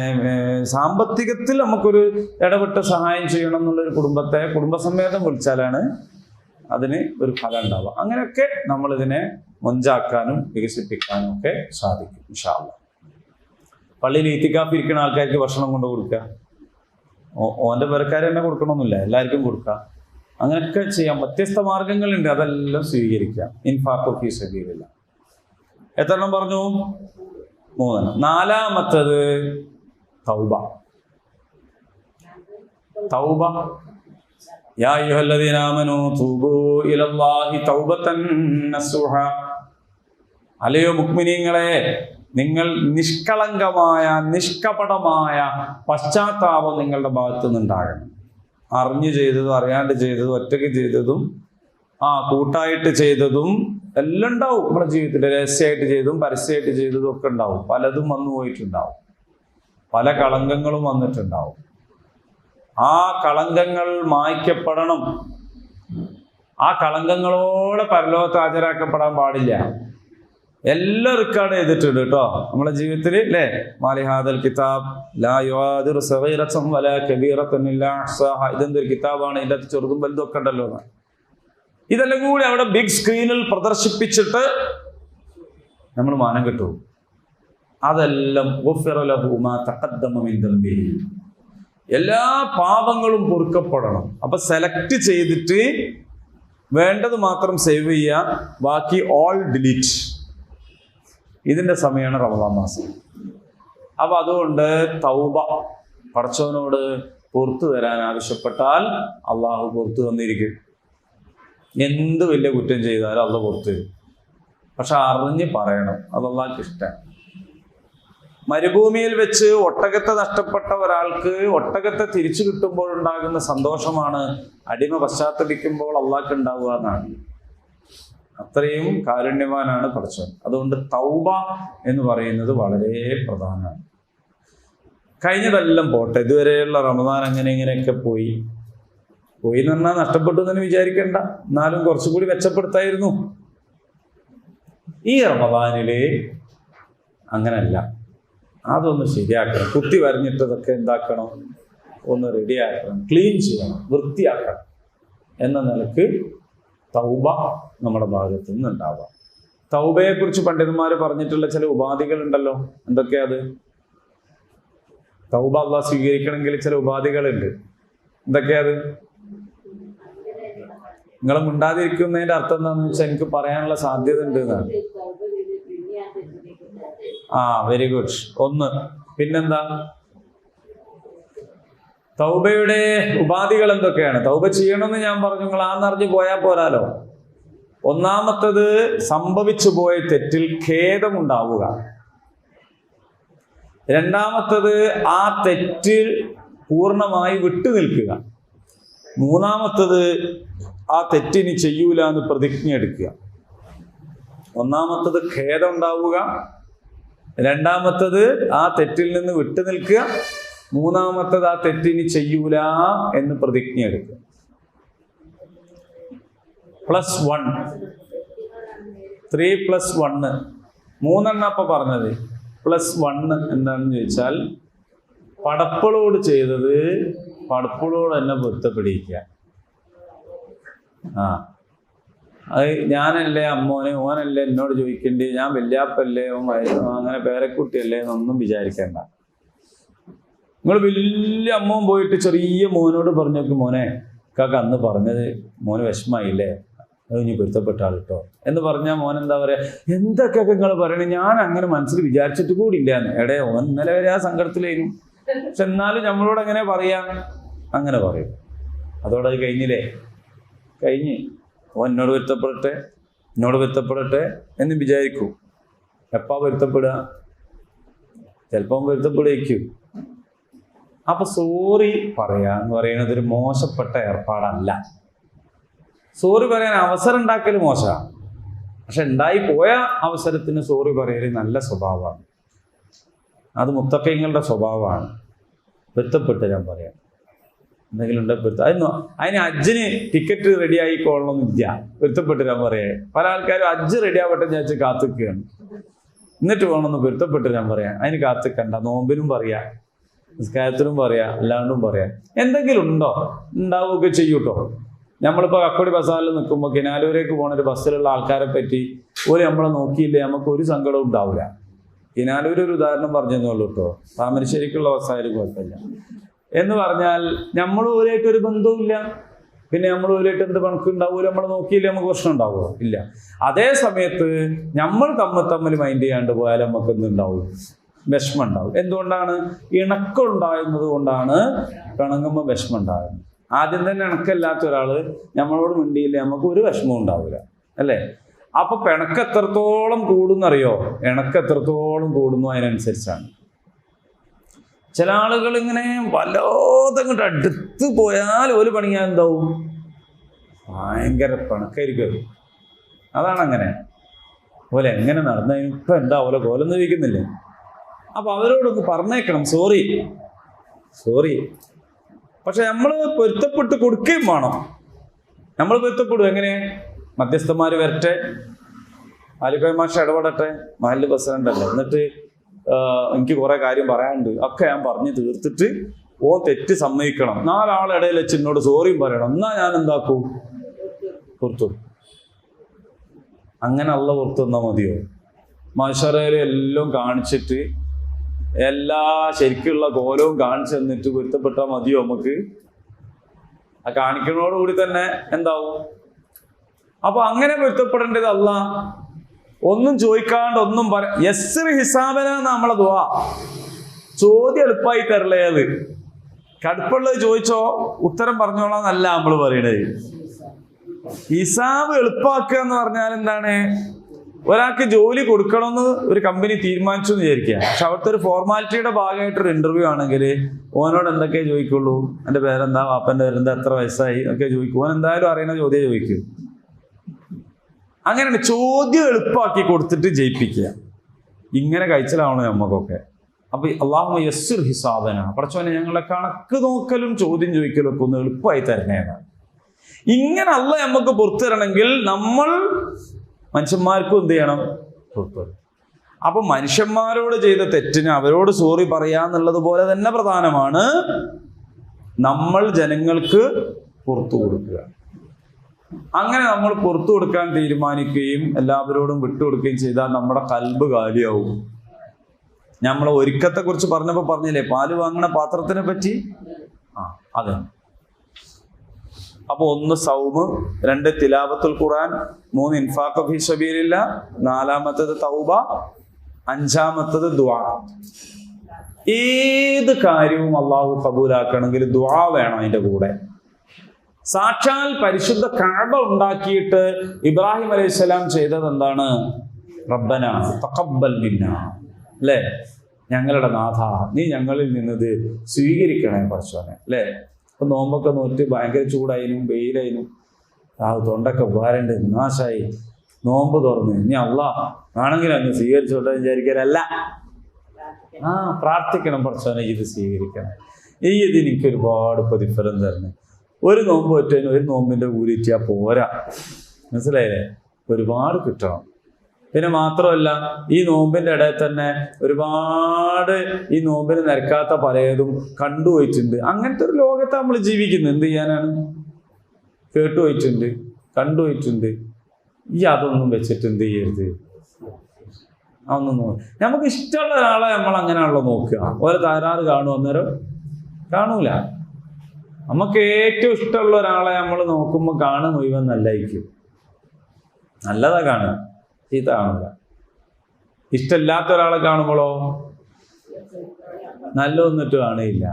സാമ്പത്തികത്തിൽ നമുക്കൊരു ഇടപെട്ട് സഹായം ചെയ്യണം എന്നുള്ളൊരു കുടുംബത്തെ കുടുംബസമേതം വിളിച്ചാലാണ് അതിന് ഒരു ഫലം ഉണ്ടാവുക. അങ്ങനെയൊക്കെ നമ്മളിതിനെ മൊഞ്ചാക്കാനും വികസിപ്പിക്കാനും ഒക്കെ സാധിക്കും ഇൻഷാ അല്ലാഹ്. പള്ളിയിൽ ഈത്തിക്കാഫ് ഇരിക്കുന്ന ആൾക്കാർക്ക് ഭക്ഷണം കൊണ്ട് കൊടുക്കുക, ഓൻ്റെ പേരക്കാർ തന്നെ കൊടുക്കണമെന്നില്ല, എല്ലാവർക്കും കൊടുക്കുക. അങ്ങനെയൊക്കെ ചെയ്യാം. വ്യത്യസ്ത മാർഗങ്ങളുണ്ട്, അതെല്ലാം സ്വീകരിക്കാം. ഇൻഫാഖു ഫീ സബീലില്ലാഹ്. എത്രണ്ണം പറഞ്ഞു? 3. നാലാമത്തത് തൗബ. തൗബ. യാ അയ്യുഹല്ലദീന ആമനൂ തൂബൂ ഇലല്ലാഹി തൗബതൻ നസൂഹ. അല്ലയോ മുഅ്മിനീങ്ങളെ, നിങ്ങൾ നിഷ്കളങ്കമായ നിഷ്കപടമായ പശ്ചാത്താപം നിങ്ങളുടെ ഭാഗത്തു നിന്നുണ്ടാകണം. അറിഞ്ഞു ചെയ്തതും അറിയാണ്ട് ചെയ്തതും ഒറ്റയ്ക്ക് ചെയ്തതും കൂട്ടായിട്ട് ചെയ്തതും എല്ലാം ഉണ്ടാവും. നമ്മുടെ ജീവിതത്തിൽ രഹസ്യമായിട്ട് ചെയ്തതും പരസ്യമായിട്ട് ചെയ്തതും ഒക്കെ ഉണ്ടാവും. പലതും വന്നു പോയിട്ടുണ്ടാവും, പല കളങ്കങ്ങളും വന്നിട്ടുണ്ടാവും. ആ കളങ്കങ്ങൾ മായ്ക്കപ്പെടണം. ആ കളങ്കങ്ങളോടെ പരലോകത്ത് ഹാജരാക്കപ്പെടാൻ പാടില്ല. എല്ലാം റെക്കോർഡ് ചെയ്തിട്ടുണ്ട് കേട്ടോ നമ്മുടെ ജീവിതത്തിൽ, അല്ലേ? മാലിഹാദൽ കിതാബ് ലാ യുഗാദിറു സഗീറതൻ വലാ കബീറതൻ ഇല്ലാ അഹ്സാഹ. ഇതെന്തൊരു കിതാബാണ്, ഇതിൻ്റെ ചെറുതും വലുതും ഒക്കെ ഉണ്ടല്ലോ. ഇതെല്ലാം കൂടി അവിടെ ബിഗ് സ്ക്രീനിൽ പ്രദർശിപ്പിച്ചിട്ട് നമ്മൾ മാനം കിട്ടും. അതെല്ലാം ഗുഫിറ ലഹു മാ തഖദ്ദമ മിൻ ദംബിഹി. എല്ലാ പാപങ്ങളും പൊറുക്കപ്പെടണം. അപ്പൊ സെലക്ട് ചെയ്തിട്ട് വേണ്ടത് മാത്രം സേവ് ചെയ്യുക, ബാക്കി ഓൾ ഡിലീറ്റ്. ഇതിന്റെ സമയമാണ് റമദാൻ മാസം. അപ്പൊ അതുകൊണ്ട് തൗബ, പടച്ചവനോട് പുറത്തു തരാൻ ആവശ്യപ്പെട്ടാൽ അള്ളാഹു പുറത്തു തന്നിരിക്കും. എന്ത് വലിയ കുറ്റം ചെയ്താലും അള്ളാഹ് പുറത്തു തരും. പക്ഷെ അറിഞ്ഞ് പറയണം, അത് അള്ളാഹ്ക്ക് ഇഷ്ടമാണ്. മരുഭൂമിയിൽ വെച്ച് ഒട്ടകത്തെ നഷ്ടപ്പെട്ട ഒരാൾക്ക് ഒട്ടകത്തെ തിരിച്ചു കിട്ടുമ്പോഴുണ്ടാകുന്ന സന്തോഷമാണ് അടിമ പശ്ചാത്തപിക്കുമ്പോൾ അള്ളാഹ്ക്ക് ഉണ്ടാവുക എന്നാണ്. അത്രയും കാരുണ്യവാനാണ് പടച്ചവൻ. അതുകൊണ്ട് തൗബ എന്ന് പറയുന്നത് വളരെ പ്രധാനമാണ്. കഴിഞ്ഞതെല്ലാം പോട്ടെ, ഇതുവരെയുള്ള റമദാൻ അങ്ങനെ ഇങ്ങനെയൊക്കെ പോയി എന്ന് പറഞ്ഞാൽ നഷ്ടപ്പെട്ടു എന്ന് വിചാരിക്കേണ്ട. എന്നാലും കുറച്ചുകൂടി മെച്ചപ്പെടുത്തായിരുന്നു. ഈ റമദാനില് അങ്ങനല്ല, അതൊന്ന് ശരിയാക്കണം. കുത്തി വരഞ്ഞിട്ടതൊക്കെ എന്താക്കണം, ഒന്ന് റെഡിയാക്കണം, ക്ലീൻ ചെയ്യണം, വൃത്തിയാക്കണം എന്ന നിലക്ക് തൗബ നമ്മുടെ ഭാഗത്തു നിന്ന് ഉണ്ടാവാം. തൗബയെ കുറിച്ച് പണ്ഡിതന്മാർ പറഞ്ഞിട്ടുള്ള ചില ഉപാധികളുണ്ടല്ലോ. എന്തൊക്കെയാ അത്? തൗബ അള്ളാഹ് സ്വീകരിക്കണമെങ്കിൽ ചില ഉപാധികളുണ്ട്. എന്തൊക്കെയാ അത്? നിങ്ങൾ മിണ്ടാതിരിക്കുന്നതിന്റെ അർത്ഥം എന്താണെന്ന് വെച്ചാൽ എനിക്ക് പറയാനുള്ള സാധ്യത ഉണ്ട് എന്നാണ്. Very good. ഒന്ന്. പിന്നെന്താ? തൗബയുടെ ഉപാധികൾ എന്തൊക്കെയാണ്? തൗബ ചെയ്യണമെന്ന് ഞാൻ പറഞ്ഞു, നിങ്ങൾ ആന്നറിഞ്ഞ് പോയാൽ പോരാലോ. ഒന്നാമത്തത്, സംഭവിച്ചു പോയ തെറ്റിൽ ഖേദമുണ്ടാവുക. രണ്ടാമത്തത്, ആ തെറ്റിൽ പൂർണ്ണമായി വിട്ടുനിൽക്കുക. മൂന്നാമത്തത്, ആ തെറ്റിനി ചെയ്യൂല എന്ന് പ്രതിജ്ഞ എടുക്കുക. ഒന്നാമത്തത് ഖേദം ഉണ്ടാവുക, രണ്ടാമത്തത് ആ തെറ്റിൽ നിന്ന് വിട്ടുനിൽക്കുക, മൂന്നാമത്തത് ആ തെറ്റിനി ചെയ്യൂല എന്ന് പ്രതിജ്ഞ എടുക്കുക. +1, 3+1, മൂന്നെണ്ണം അപ്പൊ പറഞ്ഞത്. +1 എന്താണെന്ന് ചോദിച്ചാൽ, പടപ്പളോട് ചെയ്തത് പടപ്പളോട് തന്നെ പൊരുത്തപ്പെടിക്കുക. അത് ഞാനല്ലേ അമ്മോനെ, ഓനല്ലേ എന്നോട് ചോദിക്കേണ്ടി, ഞാൻ വല്യാപ്പല്ലേ, അങ്ങനെ പേരക്കുട്ടിയല്ലേ എന്നൊന്നും വിചാരിക്കേണ്ട. നിങ്ങൾ വലിയ അമ്മോൻ പോയിട്ട് ചെറിയ മോനോട് പറഞ്ഞു നോക്കും, മോനെ കാക്ക അന്ന് പറഞ്ഞത് മോന് വിഷമായില്ലേ, അത് ഇനി പൊരുത്തപ്പെട്ട ആൾ കേട്ടോ എന്ന് പറഞ്ഞാൽ മോൻ എന്താ പറയാ, എന്തൊക്കെയൊക്കെ നിങ്ങൾ പറയണേ, ഞാൻ അങ്ങനെ മനസ്സിൽ വിചാരിച്ചിട്ട് കൂടിയില്ലാന്ന്. എടേ, ഓൻ ഇന്നലെ വരെ ആ സങ്കടത്തിലായിരുന്നു, പക്ഷെ എന്നാലും നമ്മളോട് എങ്ങനെ പറയാം? അങ്ങനെ പറയും. അതോടെ അത് കഴിഞ്ഞില്ലേ? കഴിഞ്ഞ്. ഓൻ എന്നോട് പൊരുത്തപ്പെടട്ടെ എന്ന് വിചാരിക്കൂ. എപ്പാ പൊരുത്തപ്പെടുക? ചിലപ്പം പൊരുത്തപ്പെടുകയ്ക്കൂ. അപ്പൊ സോറി പറയാ എന്ന് പറയുന്നത് ഒരു മോശപ്പെട്ട ഏർപ്പാടല്ല. സോറി പറയാൻ അവസരം ഉണ്ടാക്കൽ മോശമാണ്, പക്ഷെ ഉണ്ടായി പോയ അവസരത്തിന് സോറി പറയൽ നല്ല സ്വഭാവമാണ്. അത് മുത്തഖീങ്ങളുടെ സ്വഭാവമാണ്. പൊരുത്തപ്പെട്ട് ഞാൻ പറയാം, എന്തെങ്കിലും ഉണ്ടെങ്കിൽ അതിന് ഹജ്ജിന് ടിക്കറ്റ് റെഡി ആയിക്കൊള്ളണമെന്നില്ല. പൊരുത്തപ്പെട്ട് ഞാൻ പറയാം. പല ആൾക്കാരും ഹജ്ജ് റെഡി ആവട്ടെ ഞാൻ കാത്തിക്കുകയാണ്, എന്നിട്ട് വേണമെന്ന് പൊരുത്തപ്പെട്ട് ഞാൻ പറയാം. അതിന് കാത്തിക്കണ്ട. നോമ്പിനും പറയാം, നിസ്കാരത്തിനും പറയാം, അല്ലാണ്ടും പറയാം. എന്തെങ്കിലും ഉണ്ടോ? ഉണ്ടാവുകയൊക്കെ ചെയ്യൂട്ടോ. നമ്മളിപ്പോൾ കക്കോടി ബസാറിൽ നിൽക്കുമ്പോൾ കിനാലൂരേക്ക് പോണ ഒരു ബസ്സിലുള്ള ആൾക്കാരെ പറ്റി ഒരു നമ്മളെ നോക്കിയില്ലേ, നമുക്ക് ഒരു സങ്കടവും ഉണ്ടാവില്ല. കിനാലൂർ ഒരു ഉദാഹരണം പറഞ്ഞെന്നുള്ളൂ കേട്ടോ. താമരശ്ശേരിക്കുള്ള ബസ്സായാലും കുഴപ്പമില്ല. എന്ന് പറഞ്ഞാൽ നമ്മൾ ഓരായിട്ടൊരു ബന്ധവുമില്ല, പിന്നെ നമ്മൾ ഓരായിട്ട് എന്ത് കണക്കുണ്ടാവൂല, നമ്മൾ നോക്കിയില്ലേ നമുക്ക് പ്രശ്നം ഉണ്ടാവുമോ? ഇല്ല. അതേ സമയത്ത് നമ്മൾ തമ്മിൽ മൈൻഡ് ചെയ്യാണ്ട് പോയാൽ നമുക്ക് എന്തുണ്ടാവും? വിഷമം ഉണ്ടാവും. എന്തുകൊണ്ടാണ്? ഇണക്കം ഉണ്ടാകുന്നത് കൊണ്ടാണ് പിണങ്ങുമ്പോൾ വിഷമം ഉണ്ടാകുന്നത്. ആദ്യം തന്നെ ഇണക്കമില്ലാത്ത ഒരാൾ നമ്മളോട് മിണ്ടിയില്ല, നമുക്ക് ഒരു വിഷമവും ഉണ്ടാവില്ല, അല്ലേ? അപ്പൊ പിണക്ക് എത്രത്തോളം കൂടുന്നറിയോ? ഇണക്ക് എത്രത്തോളം കൂടുന്നു അതിനനുസരിച്ചാണ്. ചില ആളുകൾ ഇങ്ങനെ വല്ലാതെ അങ്ങോട്ട് അടുത്ത് പോയാൽ ഒരു പണിയാൻ എന്താവും? ഭയങ്കര പിണക്കായിരിക്കും. അതാണ് അങ്ങനെ. പോലെ എങ്ങനെ നടന്നതിന് ഇപ്പം എന്താ പോലെ കോലൊന്നും ഇരിക്കുന്നില്ലേ? അപ്പൊ അവരോടൊന്ന് പറഞ്ഞേക്കണം, സോറി. പക്ഷെ നമ്മൾ പൊരുത്തപ്പെട്ട് കൊടുക്കുകയും വേണം. നമ്മൾ പൊരുത്തപ്പെടും. എങ്ങനെ? മധ്യസ്ഥന്മാർ വരട്ടെ, ആലിക്കോയ മാഷ് ഇടപെടട്ടെ, മഹല്ല് പ്രസിഡന്റ് അല്ലേ, എന്നിട്ട് എനിക്ക് കുറെ കാര്യം പറയാനുണ്ട്, ഒക്കെ ഞാൻ പറഞ്ഞു തീർത്തിട്ട് തെറ്റ് സമ്മതിക്കണം. 4 ആളിടയിൽ വെച്ച് എന്നോട് സോറിയും പറയണം. എന്നാ ഞാൻ എന്താക്കൂ? പുറത്തു. അങ്ങനെ അള്ള പുറത്തു വന്നാൽ മതിയോ? മനുഷ്യരേലും എല്ലാം കാണിച്ചിട്ട് എല്ലാ ശരിക്കുള്ള കോലവും കാണിച്ചു തന്നിട്ട് പൊരുത്തപ്പെട്ടാൽ മതിയോ നമുക്ക്? ആ കാണിക്കുന്നതോടുകൂടി തന്നെ എന്താവും? അപ്പൊ അങ്ങനെ പൊരുത്തപ്പെടേണ്ടത് അല്ല. ഒന്നും ചോദിക്കാണ്ട് ഒന്നും യസ്ർ ഹിസാബന നമ്മളെ ദുആ. ചോദ്യം എളുപ്പമായി തരലേ. അത് കടുപ്പുള്ളത് ചോദിച്ചോ ഉത്തരം പറഞ്ഞോളാന്നല്ല നമ്മൾ പറയണത്. ഹിസാബ് എളുപ്പമാക്കുക എന്ന് പറഞ്ഞാൽ എന്താണ്? ഒരാൾക്ക് ജോലി കൊടുക്കണമെന്ന് ഒരു കമ്പനി തീരുമാനിച്ചു എന്ന് വിചാരിക്കുക. പക്ഷെ അവിടുത്തെ ഒരു ഫോർമാലിറ്റിയുടെ ഭാഗമായിട്ടൊരു ഇന്റർവ്യൂ ആണെങ്കിൽ ഓനോട് എന്തൊക്കെ ചോദിക്കുള്ളൂ? എൻ്റെ പേരെന്താ, വാപ്പൻ്റെ പേരെന്താ, എത്ര വയസ്സായി ഒക്കെ ചോദിക്കും. ഓൻ എന്തായാലും അറിയുന്ന ചോദ്യം ചോദിക്കും. അങ്ങനെയാണ് ചോദ്യം എളുപ്പമാക്കി കൊടുത്തിട്ട് ജയിപ്പിക്കുക. ഇങ്ങനെ കഴിച്ചലാവണം നമുക്കൊക്കെ. അപ്പൊ അല്ലാഹുമ്മ യസ്സിർ ഹിസാബന, പടച്ചോനെ ഞങ്ങളെ കണക്ക് നോക്കലും ചോദ്യം ചോദിക്കലും ഒക്കെ ഒന്ന് എളുപ്പമായി തരണേന്നാണ്. ഇങ്ങനെ അല്ല നമുക്ക് പുറത്തിരണമെങ്കിൽ നമ്മൾ മനുഷ്യന്മാർക്കും എന്ത് ചെയ്യണം? പുറത്തു. അപ്പൊ മനുഷ്യന്മാരോട് ചെയ്ത തെറ്റിന് അവരോട് സോറി പറയാന്നുള്ളത് പോലെ തന്നെ പ്രധാനമാണ് നമ്മൾ ജനങ്ങൾക്ക് പുറത്തു കൊടുക്കുക. അങ്ങനെ നമ്മൾ പുറത്തു കൊടുക്കാൻ തീരുമാനിക്കുകയും എല്ലാവരോടും വിട്ടുകൊടുക്കുകയും ചെയ്താൽ നമ്മുടെ കൽബ് കാലിയാവും. നമ്മളെ ഒരുക്കത്തെ കുറിച്ച് പറഞ്ഞപ്പോൾ പറഞ്ഞില്ലേ, പാല് വാങ്ങുന്ന പാത്രത്തിനെ പറ്റി? അതെ. അപ്പൊ 1 സൗമ്, 2 തിലാവത്തുൽ ഖുർആൻ, 3 ഇൻഫാഖ് ഫീ സബീലില്ലാഹ്, 4-മത്തേത് തൗബ, 5-മത്തേത് ദുആ. ഏത് കാര്യവും അള്ളാഹു കബൂലാക്കണമെങ്കിൽ ദുആ വേണം അതിന്റെ കൂടെ. സാക്ഷാൽ പരിശുദ്ധ കഅബ ഉണ്ടാക്കിയിട്ട് ഇബ്രാഹിം അലൈഹിസ്സലാം ചെയ്തത് എന്താണ്? റബ്ബന തഖബ്ബൽ മിന്നാ, അല്ലേ? ഞങ്ങളുടെ നാഥ, നീ ഞങ്ങളിൽ നിന്നത് സ്വീകരിക്കണേ പടച്ചോനെ, അല്ലേ? ഇപ്പൊ നോമ്പൊക്കെ നോറ്റ് ഭയങ്കര ചൂടായിരുന്നു, വെയിലായിരുന്നു, തൊണ്ടൊക്കെ ഉപകാരമുണ്ട്, നാശായി. നോമ്പ് തുറന്ന് ഇനി അള്ളാഹ് ആണെങ്കിലും അങ്ങ് സ്വീകരിച്ചോട്ടെ വിചാരിക്കാനല്ല. പ്രാർത്ഥിക്കണം, പടച്ചോനെ ഇത് സ്വീകരിക്കണം, ഈ ഇതിന് എനിക്ക് ഒരുപാട് പ്രതിഫലം തരണം. ഒരു നോമ്പ് പറ്റുന്നതിന് ഒരു നോമ്പിന്റെ കൂലിറ്റിയാ പോരാ, മനസ്സിലായില്ലേ? ഒരുപാട് കിട്ടണം. പിന്നെ മാത്രമല്ല, ഈ നോമ്പിന്റെ ഇടയിൽ തന്നെ ഒരുപാട് ഈ നോമ്പിന് നിരക്കാത്ത പലതും കണ്ടുപോയിട്ടുണ്ട്. അങ്ങനത്തെ ഒരു ലോകത്ത് നമ്മൾ ജീവിക്കുന്നത്. എന്ത് ചെയ്യാനാണ്? കേട്ടുപോയിട്ടുണ്ട്, കണ്ടുപോയിട്ടുണ്ട്. ഈ അതൊന്നും വെച്ചിട്ട് എന്ത് ചെയ്യരുത്, അതൊന്നും നമുക്ക് ഇഷ്ടമുള്ള ഒരാളെ നമ്മൾ അങ്ങനെയാണല്ലോ നോക്കുക. ഓരോ തകരാറ് കാണും, അന്നേരം കാണൂല. നമുക്ക് ഏറ്റവും ഇഷ്ടമുള്ള ഒരാളെ നമ്മൾ നോക്കുമ്പോൾ കാണും മുഴുവൻ നല്ലതായിരിക്കും, നല്ലതാ കാണുക, ചീത്ത കാണില്ല. ഇഷ്ടമില്ലാത്ത ഒരാളെ കാണുമ്പോഴോ നല്ലതൊന്നിട്ട് കാണില്ല.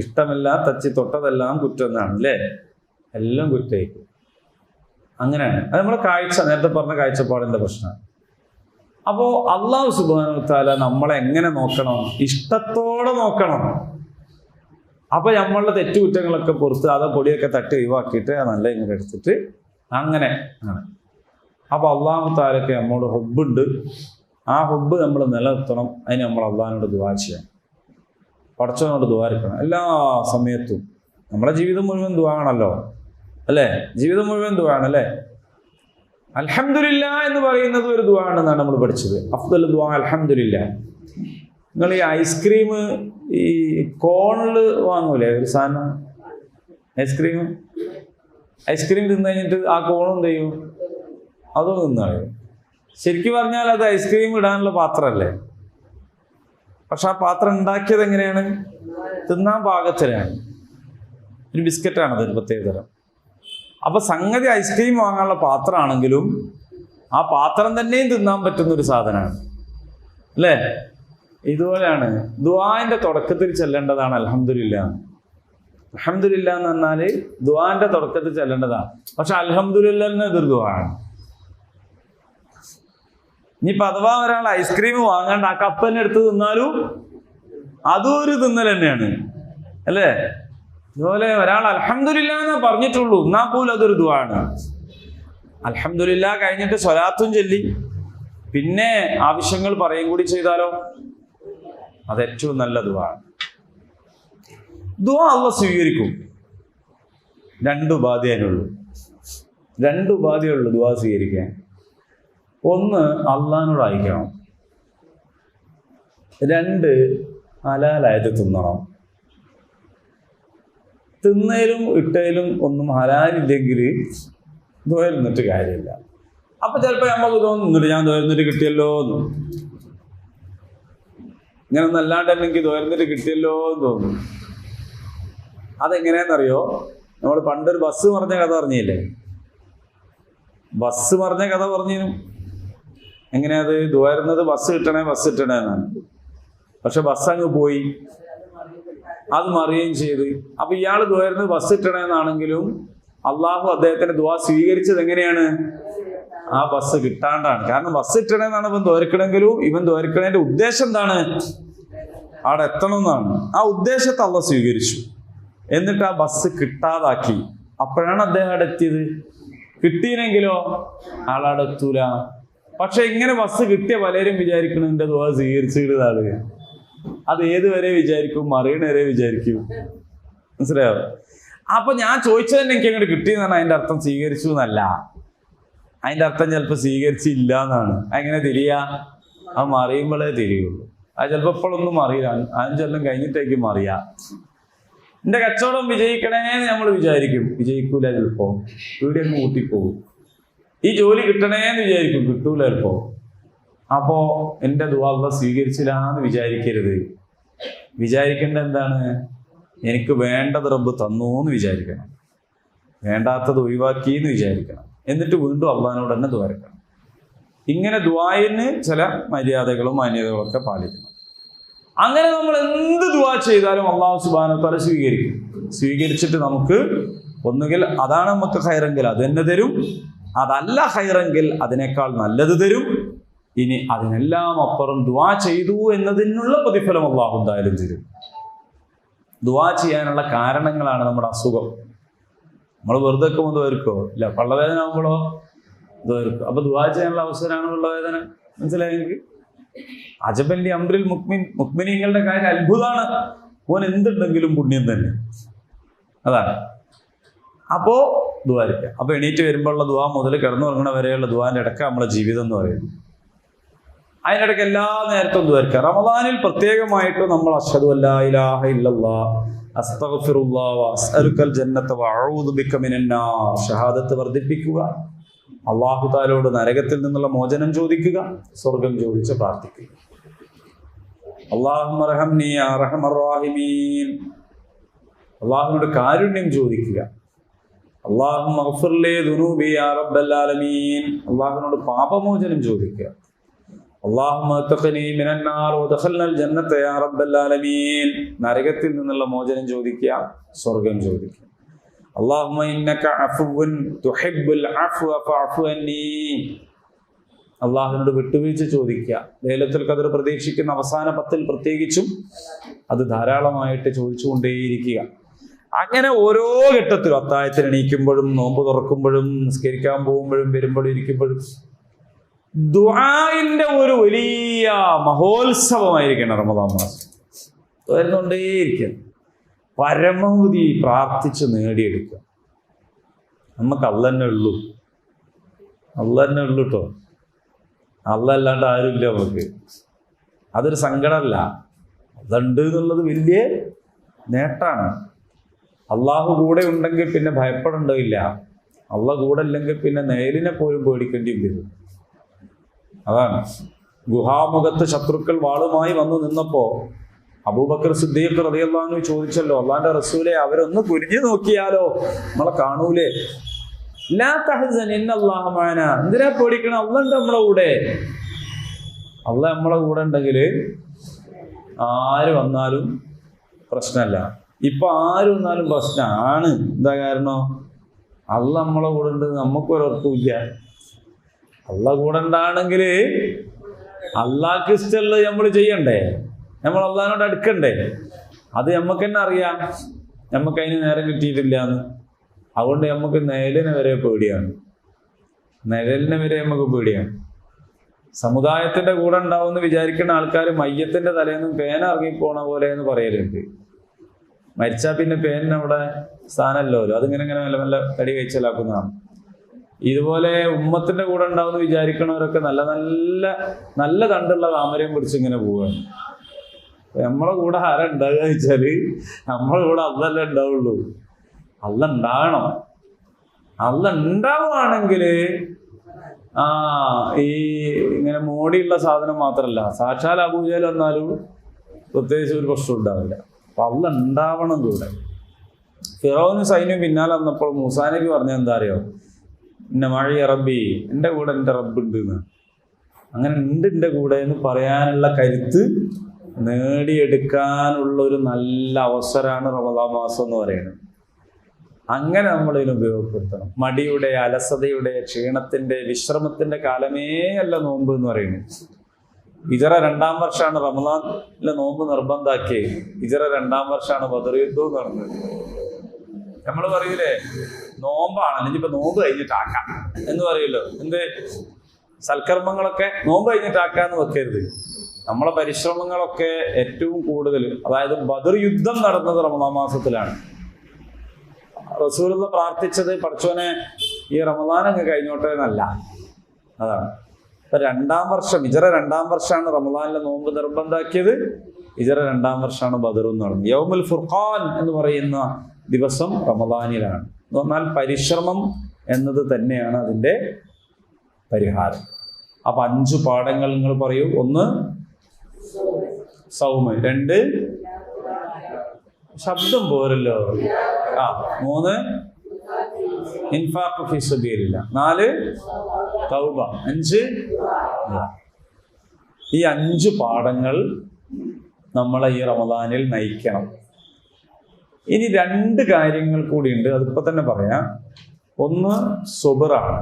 ഇഷ്ടമില്ല, തച്ചി തൊട്ടതെല്ലാം കുറ്റം എന്നാണ്, അല്ലേ? എല്ലാം കുറ്റമായിരിക്കും. അങ്ങനെയാണ് അത് നമ്മളെ കാഴ്ച, നേരത്തെ പറഞ്ഞ കാഴ്ചപ്പാടിന്റെ പ്രശ്നം. അപ്പോ അല്ലാഹു സുബ്ഹാനഹു വ തആല നമ്മളെ എങ്ങനെ നോക്കണം? ഇഷ്ടത്തോടെ നോക്കണം. അപ്പൊ നമ്മളുടെ തെറ്റുകുറ്റങ്ങളൊക്കെ പുറത്ത് അത് പൊടിയൊക്കെ തട്ടി ഒഴിവാക്കിയിട്ട് നല്ല ഇങ്ങനെ എടുത്തിട്ട് അങ്ങനെ ആണ്. അപ്പൊ അല്ലാഹു തആലക്ക് നമ്മോട് ഹുബ്ബുണ്ട്. ആ ഹുബ്ബ് നമ്മൾ നിലനിർത്തണം. അതിന് നമ്മൾ അള്ളാഹിനോട് ദുആ ചെയ്യണം, പടച്ചവനോട് ദുആ എടുക്കണം എല്ലാ സമയത്തും. നമ്മുടെ ജീവിതം മുഴുവൻ ദുആ ആണല്ലോ, അല്ലേ? ജീവിതം മുഴുവൻ ദുആ ആണ്, അല്ലേ? അൽഹംദുലില്ലാ എന്ന് പറയുന്നത് ഒരു ദുആ ആണെന്നാണ് നമ്മൾ പഠിച്ചത്. അഫ്ദൽ ദുആ അൽഹംദുലില്ലാ. നിങ്ങൾ ഈ ഐസ്ക്രീം ഈ കോണില് വാങ്ങൂലേ ഒരു സാധനം, ഐസ്ക്രീം തിന്നു കഴിഞ്ഞിട്ട് ആ കോണും എന്ത് ചെയ്യും? അതും തിന്നാണ്. ശരിക്കും പറഞ്ഞാൽ അത് ഐസ്ക്രീം ഇടാനുള്ള പാത്രമല്ലേ? പക്ഷെ ആ പാത്രം ഉണ്ടാക്കിയത് എങ്ങനെയാണ്? തിന്നാൻ പാകത്തിലാണ്. ഒരു ബിസ്ക്കറ്റാണത്, ഒരു പ്രത്യേക തരം. അപ്പൊ സംഗതി ഐസ്ക്രീം വാങ്ങാനുള്ള പാത്രമാണെങ്കിലും ആ പാത്രം തന്നെയും തിന്നാൻ പറ്റുന്ന ഒരു സാധനമാണ്, അല്ലേ? ഇതുപോലെയാണ് ദുആന്റെ തുടക്കത്തിൽ ചെല്ലേണ്ടതാണ് അൽഹംദുലില്ലാ. അൽഹംദുലില്ലാ എന്ന് പറഞ്ഞാല് ദുആന്റെ തുടക്കത്തിൽ ചെല്ലേണ്ടതാണ്. പക്ഷെ അൽഹംദുലില്ലാ ഇതൊരു ദുആണ്. ഇനിയിപ്പോ അഥവാ ഒരാൾ ഐസ്ക്രീം വാങ്ങാണ്ട് ആ കപ്പന്നെ എടുത്ത് തിന്നാലും അതും ഒരു തിന്നൽ തന്നെയാണ് അല്ലേ? അതുപോലെ ഒരാൾ അൽഹംദുലില്ലാ എന്ന് പറഞ്ഞിട്ടുള്ളൂ എന്നാ പോലും അതൊരു ദുആണ്. അൽഹംദുലില്ലാ കഴിഞ്ഞിട്ട് സ്വലാത്തും ചൊല്ലി പിന്നെ ആവശ്യങ്ങൾ പറയും കൂടി ചെയ്താലോ അത് ഏറ്റവും നല്ല ദുആണ്. ദുആ അല്ലാഹ് സ്വീകരിക്കും. രണ്ട് ഉപാധിയാനുള്ളൂ. ദുആ സ്വീകരിക്കാൻ. ഒന്ന്, അള്ളാഹിനോട് അയക്കണം. രണ്ട്, ഹലാലായത് തിന്നണം. തിന്നയിലും ഇട്ടയിലും ഒന്നും ഹലാലില്ലെങ്കിൽ ദുആ ഇരുന്നിട്ട് കാര്യമില്ല. അപ്പൊ ചിലപ്പോ നമുക്ക് തോന്നുന്നുണ്ട് ഞാൻ ദുആ കിട്ടിയല്ലോ എന്ന്. ഇങ്ങനെ ഒന്നും അല്ലാണ്ട് തന്നെ എനിക്ക് ദുആ കിട്ടിയല്ലോ എന്ന് തോന്നുന്നു. അതെങ്ങനെയാണെന്നറിയോ? നമ്മൾ പണ്ടൊരു ബസ് മറിഞ്ഞ കഥ പറഞ്ഞില്ലേ? ബസ് മറിഞ്ഞ കഥ പറഞ്ഞു. എങ്ങനെയത്? ദുആ ബസ് കിട്ടണേ എന്നാണ്. പക്ഷെ ബസ് അങ്ങ് പോയി, അത് മറിയുകയും ചെയ്ത്. അപ്പൊ ഇയാൾ ദുആ ബസ് കിട്ടണേന്നാണെങ്കിലും അള്ളാഹു അദ്ദേഹത്തിന്റെ ദുആ സ്വീകരിച്ചത് എങ്ങനെയാണ്? ആ ബസ് കിട്ടാണ്ടാണ്. കാരണം ബസ് കിട്ടണേന്നാണ് ഇവൻ ദുആ ഇവൻ ദുആ ഉദ്ദേശം എന്താണ്? അവിടെ എത്തണം എന്നാണ്. ആ ഉദ്ദേശത്തെ അള്ളാഹ് സ്വീകരിച്ചു. എന്നിട്ട് ആ ബസ് കിട്ടാതാക്കി. അപ്പോഴാണ് അദ്ദേഹം അവിടെ എത്തിയത്. കിട്ടിയില്ലെങ്കിലോ ആളവിടെ എത്തൂല. പക്ഷെ ഇങ്ങനെ ബസ് കിട്ടിയ പലരും വിചാരിക്കണം എന്റെ ദുആ സ്വീകരിച്ചിട്ടാണ്. അത് ഏതുവരെ വിചാരിക്കും? മറിയണ വരെ വിചാരിക്കും. മനസ്സിലായോ? അപ്പൊ ഞാൻ ചോദിച്ചത് തന്നെ എനിക്ക് അങ്ങോട്ട് കിട്ടിയെന്നാണ് അതിന്റെ അർത്ഥം. സ്വീകരിച്ചു എന്നല്ല. അതിന്റെ അർത്ഥം ചിലപ്പോൾ സ്വീകരിച്ചില്ല എന്നാണ്. അങ്ങനെ തിരിയാ? അത് മറിയുമ്പോഴേ തിരിയുള്ളൂ. അത് ചിലപ്പോൾ ഇപ്പോഴൊന്നും അറിയില്ല. 5 കൊല്ലം കഴിഞ്ഞിട്ടേക്കും അറിയാ. എന്റെ കച്ചവടം വിജയിക്കണേന്ന് നമ്മൾ വിചാരിക്കും. വിജയിക്കൂല ചിലപ്പോ. വീടിൽ അങ്ങ് കൂട്ടിപ്പോകും. ഈ ജോലി കിട്ടണേന്ന് വിചാരിക്കും. കിട്ടൂല ചിലപ്പോ. അപ്പോ എന്റെ ദുആ അല്ലാഹ് സ്വീകരിച്ചില്ല എന്ന് വിചാരിക്കരുത്. വിചാരിക്കേണ്ട എന്താണ്? എനിക്ക് വേണ്ടത് റബ്ബ് തന്നു എന്ന് വിചാരിക്കണം. വേണ്ടാത്തത് ഒഴിവാക്കി എന്ന് വിചാരിക്കണം. എന്നിട്ട് വീണ്ടും അള്ളാഹിനോട് തന്നെ ദുആ. ഇങ്ങനെ ദുആയിന് ചില മര്യാദകളും മാന്യതകളും ഒക്കെ പാലിക്കണം. അങ്ങനെ നമ്മൾ എന്ത് ദുആ ചെയ്താലും അല്ലാഹു സുബ്ഹാനഹു വ തആല സ്വീകരിക്കും. സ്വീകരിച്ചിട്ട് നമുക്ക് ഒന്നുകിൽ അതാണ് നമുക്ക് ഖൈറെങ്കിൽ അത് തന്നെ തരും, അതല്ല ഖൈറെങ്കിൽ അതിനേക്കാൾ നല്ലത് തരും. ഇനി അതിനെല്ലാം അപ്പുറം ദുആ ചെയ്തു എന്നതിനുള്ള പ്രതിഫലം അല്ലാഹു എന്തായാലും തരും. ദുആ ചെയ്യാനുള്ള കാരണങ്ങളാണ് നമ്മുടെ അസുഖം. നമ്മൾ വെറുതെ വെക്കുമ്പോൾ ദുആർക്കോ ഇല്ല, പള്ളവേദന ആകുമ്പോഴോ ദുആർക്കോ. അപ്പൊ ദുആ ചെയ്യാനുള്ള അവസരമാണ് പള്ളവേദന. മനസ്സിലായി നിങ്ങൾക്ക്? അജബല്ലി അംറിൽ മുഅ്മിനീങ്ങളുടെ കാര്യം അത്ഭുതമാണ്. ഓൻ എന്തുണ്ടെങ്കിലും പുണ്യം തന്നെ. അതാണ്. അപ്പോ ദുആരിക്കുക. അപ്പൊ എണീറ്റ് വരുമ്പോഴുള്ള ദുആ മുതൽ കിടന്നുറങ്ങണ വരെയുള്ള ദുആന്റെ ഇടയ്ക്ക് നമ്മളെ ജീവിതം എന്ന് പറയുന്നത്. അതിനിടയ്ക്ക് എല്ലാ നേരത്തും ദുആരിക്കുക. റമദാനിൽ പ്രത്യേകമായിട്ട് നമ്മൾ അശ്ഹദു അല്ലാ ഇലാഹ ഇല്ലല്ലാഹ് അസ്തഗ്ഫിറുല്ലാഹ് വഅസ്അലുക്കൽ ജന്നത വഅഊദു ബിക മിനന്നാർ ഷഹാദത്ത് വർദ്ധിപ്പിക്കുക. അല്ലാഹു തആലയോട് നരകത്തിൽ നിന്നുള്ള മോചനം ചോദിക്കുക, സ്വർഗം ചോദിച്ച് പ്രാർത്ഥിക്കുക. അല്ലാഹുമ്മ റഹംനി യാ അർഹമർ റഹീമീൻ. അല്ലാഹുവിനോട് കാരുണ്യം ചോദിക്കുക. അല്ലാഹുമ്മഗ്ഫിർ ലി ദുനൂബി യാ റബ്ബൽ ആലമീൻ. അല്ലാഹുവിനോട് പാപമോചനം ചോദിക്കുക. അല്ലാഹുമ്മ തഖനി മിനന്നാർ വദഖൽനൽ ജന്നത യാ റബ്ബൽ ആലമീൻ. നരകത്തിൽ നിന്നുള്ള മോചനം ചോദിക്കുക, സ്വർഗം ചോദിക്കുക. അല്ലാഹുമ്മ ഇന്നക അഫുവ്വുൻ തുഹിബ്ബുൽ അഫ്വ ഫഅഫു അന്നീ. അല്ലാഹുവിനോട് വിട്ടുവീഴ്ച ചോദിക്കുക. ലൈലത്തുൽ ഖദ്ർ പ്രതീക്ഷിക്കുന്ന അവസാന 10 പ്രത്യേകിച്ചും അത് ധാരാളമായിട്ട് ചോദിച്ചുകൊണ്ടേയിരിക്കുക. അങ്ങനെ ഓരോ ഘട്ടത്തിലും അത്താഴത്തിന് എണീക്കുമ്പോഴും നോമ്പ് തുറക്കുമ്പോഴും നിസ്കരിക്കാൻ പോകുമ്പോഴും വരുമ്പോഴും ഇരിക്കുമ്പോഴും ദുആഇന്റെ ഒരു വലിയ മഹോത്സവമായിരിക്കണം റമദാൻ മാസം. വരുന്നുകൊണ്ടേയിരിക്കണം. പരമാവധി പ്രാർത്ഥിച്ച് നേടിയെടുക്കുക. നമുക്ക് അള്ളന്നെ ഉള്ളൂ. അള്ളന്നെ ഉള്ളൂ കേട്ടോ. അള്ള അല്ലാണ്ട് ആരുമില്ല നമുക്ക്. അതൊരു സങ്കടമല്ല. അതുണ്ട് എന്നുള്ളത് വലിയ നേട്ടാണ്. അള്ളാഹു കൂടെ ഉണ്ടെങ്കിൽ പിന്നെ ഭയപ്പെടേണ്ടതില്ല. അള്ള കൂടെ ഇല്ലെങ്കിൽ പിന്നെ നേരിനെ പോലും പേടിക്കേണ്ടി വരും. അതാണ്. ഗുഹാമുഖത്ത് ശത്രുക്കൾ വാളുമായി വന്നു നിന്നപ്പോ അബൂബക്കർ സിദ്ദീഖ് റളിയല്ലാഹു അൻഹു ചോദിച്ചല്ലോ, അള്ളാന്റെ റസൂലെ അവരൊന്ന് കുനിഞ്ഞു നോക്കിയാലോ, നമ്മളെ കാണൂലേ? ലാ തഹ്സൻ ഇന്നല്ലാഹ മഅനാ. എന്തിനാ പേടിക്കണം? അള്ളാഹ് നമ്മളെ കൂടെ. അള്ളാഹ് നമ്മളെ കൂടെ ഉണ്ടെങ്കിൽ ആര് വന്നാലും പ്രശ്നമല്ല. ഇപ്പൊ ആര് വന്നാലും പ്രശ്നമാണ്. എന്താ കാരണം? അള്ള നമ്മളെ കൂടെ ഉണ്ട്, നമുക്കൊരൊർക്കുമില്ല. അള്ള കൂടെ ഉണ്ടാണെങ്കിൽ അള്ളാഹ്ക്ക് ഇഷ്ടമുള്ളത് നമ്മൾ ചെയ്യണ്ടേ, നമ്മൾ അള്ളാഹിനോട് അടുക്കണ്ടേ? അത് നമുക്ക് തന്നെ അറിയാം നമുക്ക് അതിന് നേരം കിട്ടിയിട്ടില്ല എന്ന്. അതുകൊണ്ട് നമുക്ക് നിഴലിനെ വരെ പേടിയാണ്, നിഴലിനെ വരെ നമുക്ക് പേടിയാണ്. സമുദായത്തിന്റെ കൂടെ ഉണ്ടാവുമെന്ന് വിചാരിക്കുന്ന ആൾക്കാർ മയ്യത്തിന്റെ തലേന്നും പേന ഇറങ്ങിപ്പോണ പോലെ എന്ന് പറയലുണ്ട്. മരിച്ചാൽ പിന്നെ പേനിന് അവിടെ സ്ഥാനമല്ലോ, അതിങ്ങനെ ഇങ്ങനെ മെല്ലെ മെല്ലെ തടി കഴിച്ചലാക്കുന്നതാണ്. ഇതുപോലെ ഉമ്മത്തിന്റെ കൂടെ ഉണ്ടാവുമെന്ന് വിചാരിക്കണവരൊക്കെ നല്ല നല്ല നല്ല തണ്ടുള്ള താമരയും പിടിച്ച് ഇങ്ങനെ പോവുകയാണ്. നമ്മളെ കൂടെ ആരാ ഉണ്ടാകുക വെച്ചാല് നമ്മളെ കൂടെ അള്ളല്ലേ ഉണ്ടാവുള്ളൂ. അള്ള ഉണ്ടാകണം. അള്ള ഉണ്ടാവുകയാണെങ്കിൽ ഈ ഇങ്ങനെ മോടിയുള്ള സാധനം മാത്രമല്ല, സാക്ഷാൽ അബൂജഹൽ വന്നാലും പ്രത്യേകിച്ച് ഒരു പ്രശ്നം ഉണ്ടാവില്ല. അപ്പൊ അള്ള ഉണ്ടാവണം കൂടെ. ഫിറൗനും സൈന്യം പിന്നാലെ വന്നപ്പോൾ മൂസാ നബി പറഞ്ഞ എന്താ അറിയോ? എന്നെ മഴയ റബ്ബി, എൻ്റെ കൂടെ എൻ്റെ റബ്ബുണ്ട് എന്ന്. അങ്ങനെ ഉണ്ട് എൻ്റെ കൂടെ എന്ന് പറയാനുള്ള കരുത്ത് നേടിയെടുക്കാനുള്ള ഒരു നല്ല അവസരമാണ് റമദാൻ മാസം എന്ന് പറയുന്നത്. അങ്ങനെ നമ്മൾ ഇതിന് ഉപയോഗപ്പെടുത്തണം. മടിയുടെ, അലസതയുടെ, ക്ഷീണത്തിന്റെ, വിശ്രമത്തിന്റെ കാലമേ അല്ല നോമ്പ് എന്ന് പറയുന്നത്. ഹിജറ 2-ാം വർഷമാണ് റമദാനിലെ നോമ്പ് നിർബന്ധാക്കിയത്. ഹിജറ 2-ാം വർഷമാണ് ബദർ യുദ്ധവും നടന്നത്. നമ്മൾ പറയൂലേ നോമ്പാണ്, അല്ലെങ്കിൽ ഇപ്പൊ നോമ്പ് കഴിഞ്ഞിട്ടാക്കാം എന്ന് പറയുമല്ലോ. എന്ത് സൽക്കർമ്മങ്ങളൊക്കെ നോമ്പ് കഴിഞ്ഞിട്ടാക്കാന്ന് വെക്കരുത്. നമ്മളെ പരിശ്രമങ്ങളൊക്കെ ഏറ്റവും കൂടുതൽ, അതായത് ബദർ യുദ്ധം നടന്നത് റമദാൻ മാസത്തിലാണ്. റസൂലുള്ള പ്രാർത്ഥിച്ചത് പടച്ചോനെ ഈ റമദാൻ അങ്ങ് കഴിഞ്ഞോട്ടെ എന്നല്ല. അതാണ് ഇപ്പൊ 2-ാം വർഷം, ഹിജറ 2-ാം വർഷമാണ് റമദാനിലെ നോമ്പ് നിർബന്ധാക്കിയത്. ഹിജറ 2-ാം വർഷമാണ് ബദറും നടന്നത്. യൗമുൽ ഫുർഖാൻ എന്ന് പറയുന്ന ദിവസം റമദാനിലാണ്. എന്ന് പറഞ്ഞാൽ പരിശ്രമം എന്നത് തന്നെയാണ് അതിൻ്റെ പരിഹാരം. അപ്പൊ 5 പാഠങ്ങൾ നിങ്ങൾ പറയൂ. 1 സൗമ്, 2 ശബ്ദം പോരല്ലോ, 3 ഇൻഫാഖ് ഫീ സബീലില്ലാഹ്, 4 തൗബ, 5 ഈ 5 പാഠങ്ങൾ നമ്മളെ ഈ റമദാനിൽ നയിക്കണം. ഇനി 2 കാര്യങ്ങൾ കൂടിയുണ്ട്, അതിപ്പോ തന്നെ പറയാം. 1 സുബറാണ്.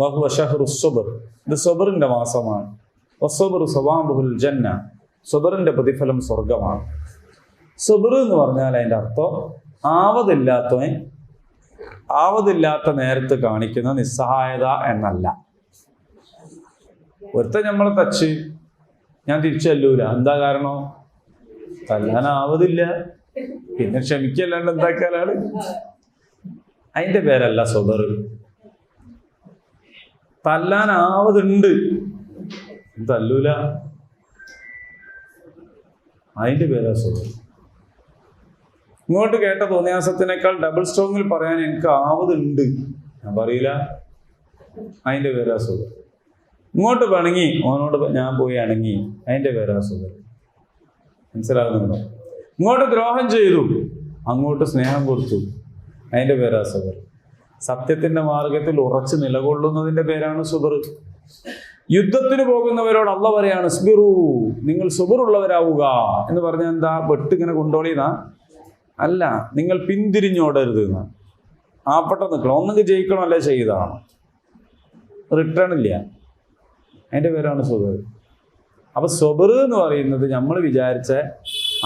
വഹുവ ശഹ്റു സുബ്ർ, ഇത് സുബറിന്റെ മാസമാണ്. വസ്സുബ്റു സവാബുൽ ജന്ന, സുബറിന്റെ പ്രതിഫലം സ്വർഗമാണ്. സുബർ എന്ന് പറഞ്ഞാൽ അതിൻ്റെ അർത്ഥം ആവതില്ലാത്ത നേരത്ത് കാണിക്കുന്ന നിസ്സഹായത എന്നല്ല. ഒരുത്തൻ നമ്മളെ തച്ച് ഞാൻ തിരിച്ചു തല്ലൂല, എന്താ കാരണം? തല്ലാനാവതില്ല, പിന്നെ ക്ഷമിക്കല്ലാണ്ട് എന്താക്കാനാണ്? അതിന്റെ പേരല്ല സുബർ. തല്ലാനാവതുണ്ട്, തല്ലൂല, അതിന്റെ പേരാ സുബർ. ഇങ്ങോട്ട് കേട്ട തോന്നിയാസത്തിനേക്കാൾ ഡബിൾ സ്ട്രോങ്ങിൽ പറയാൻ എനിക്ക് ആവതുണ്ട്, ഞാൻ പറയില്ല, അതിന്റെ പേരാ സുഖം. ഇങ്ങോട്ട് പിണങ്ങി, ഓനോട് ഞാൻ പോയി അണങ്ങി, അതിന്റെ പേരാ സുഖം. മനസ്സിലാകുന്നുണ്ടോ? ഇങ്ങോട്ട് ദ്രോഹം ചെയ്തു, അങ്ങോട്ട് സ്നേഹം കൊടുത്തു, അതിന്റെ പേരാ സുബർ. സത്യത്തിന്റെ മാർഗത്തിൽ ഉറച്ചു നിലകൊള്ളുന്നതിന്റെ പേരാണ് സുബർ. യുദ്ധത്തിന് പോകുന്നവരോട് അള്ള പറയാണ് സ്ബിറു, നിങ്ങൾ സുബറുള്ളവരാവുക എന്ന് പറഞ്ഞാൽ എന്താ? വെട്ടിങ്ങനെ കൊണ്ടോളിന്നാ അല്ല, നിങ്ങൾ പിന്തിരിഞ്ഞോടരുത് എന്നാണ്. ആപ്പട്ട നിൽക്കണം, ഒന്നെങ്കിൽ ജയിക്കണം അല്ലെ ചെയ്താണ്, റിട്ടേൺ ഇല്ല, അതിൻ്റെ പേരാണ് സുബർ. അപ്പൊ സുബർ എന്ന് പറയുന്നത് നമ്മൾ വിചാരിച്ച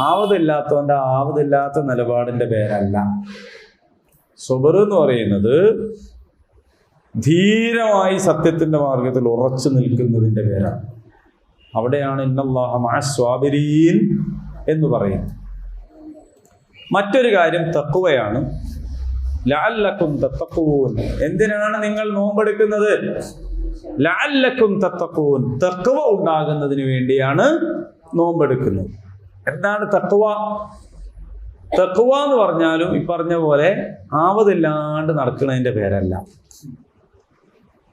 ആവതില്ലാത്തവന്റെ ആവതില്ലാത്ത നിലപാടിന്റെ പേരല്ല. സുബർ എന്ന് പറയുന്നത് ധീരമായി സത്യത്തിന്റെ മാർഗത്തിൽ ഉറച്ചു നിൽക്കുന്നതിന്റെ പേരാണ്. അവിടെയാണ് ഇന്നല്ലാഹ മഅസ്വാബിരീൻ എന്ന് പറയുന്നത്. മറ്റൊരു കാര്യം തഖ്വയാണ്. ലഅല്ലക്കും തത്തഖൂൻ, എന്തിനാണ് നിങ്ങൾ നോമ്പെടുക്കുന്നത്? ലഅല്ലക്കും തത്തഖൂൻ, തഖ്വ ഉണ്ടാകുന്നതിന് വേണ്ടിയാണ് നോമ്പെടുക്കുന്നത്. എന്താണ് തഖ്വ? തഖ്വ എന്ന് പറഞ്ഞാലും ഈ പറഞ്ഞ പോലെ ആവതില്ലാണ്ട് നടക്കുന്നതിന്റെ പേരല്ല.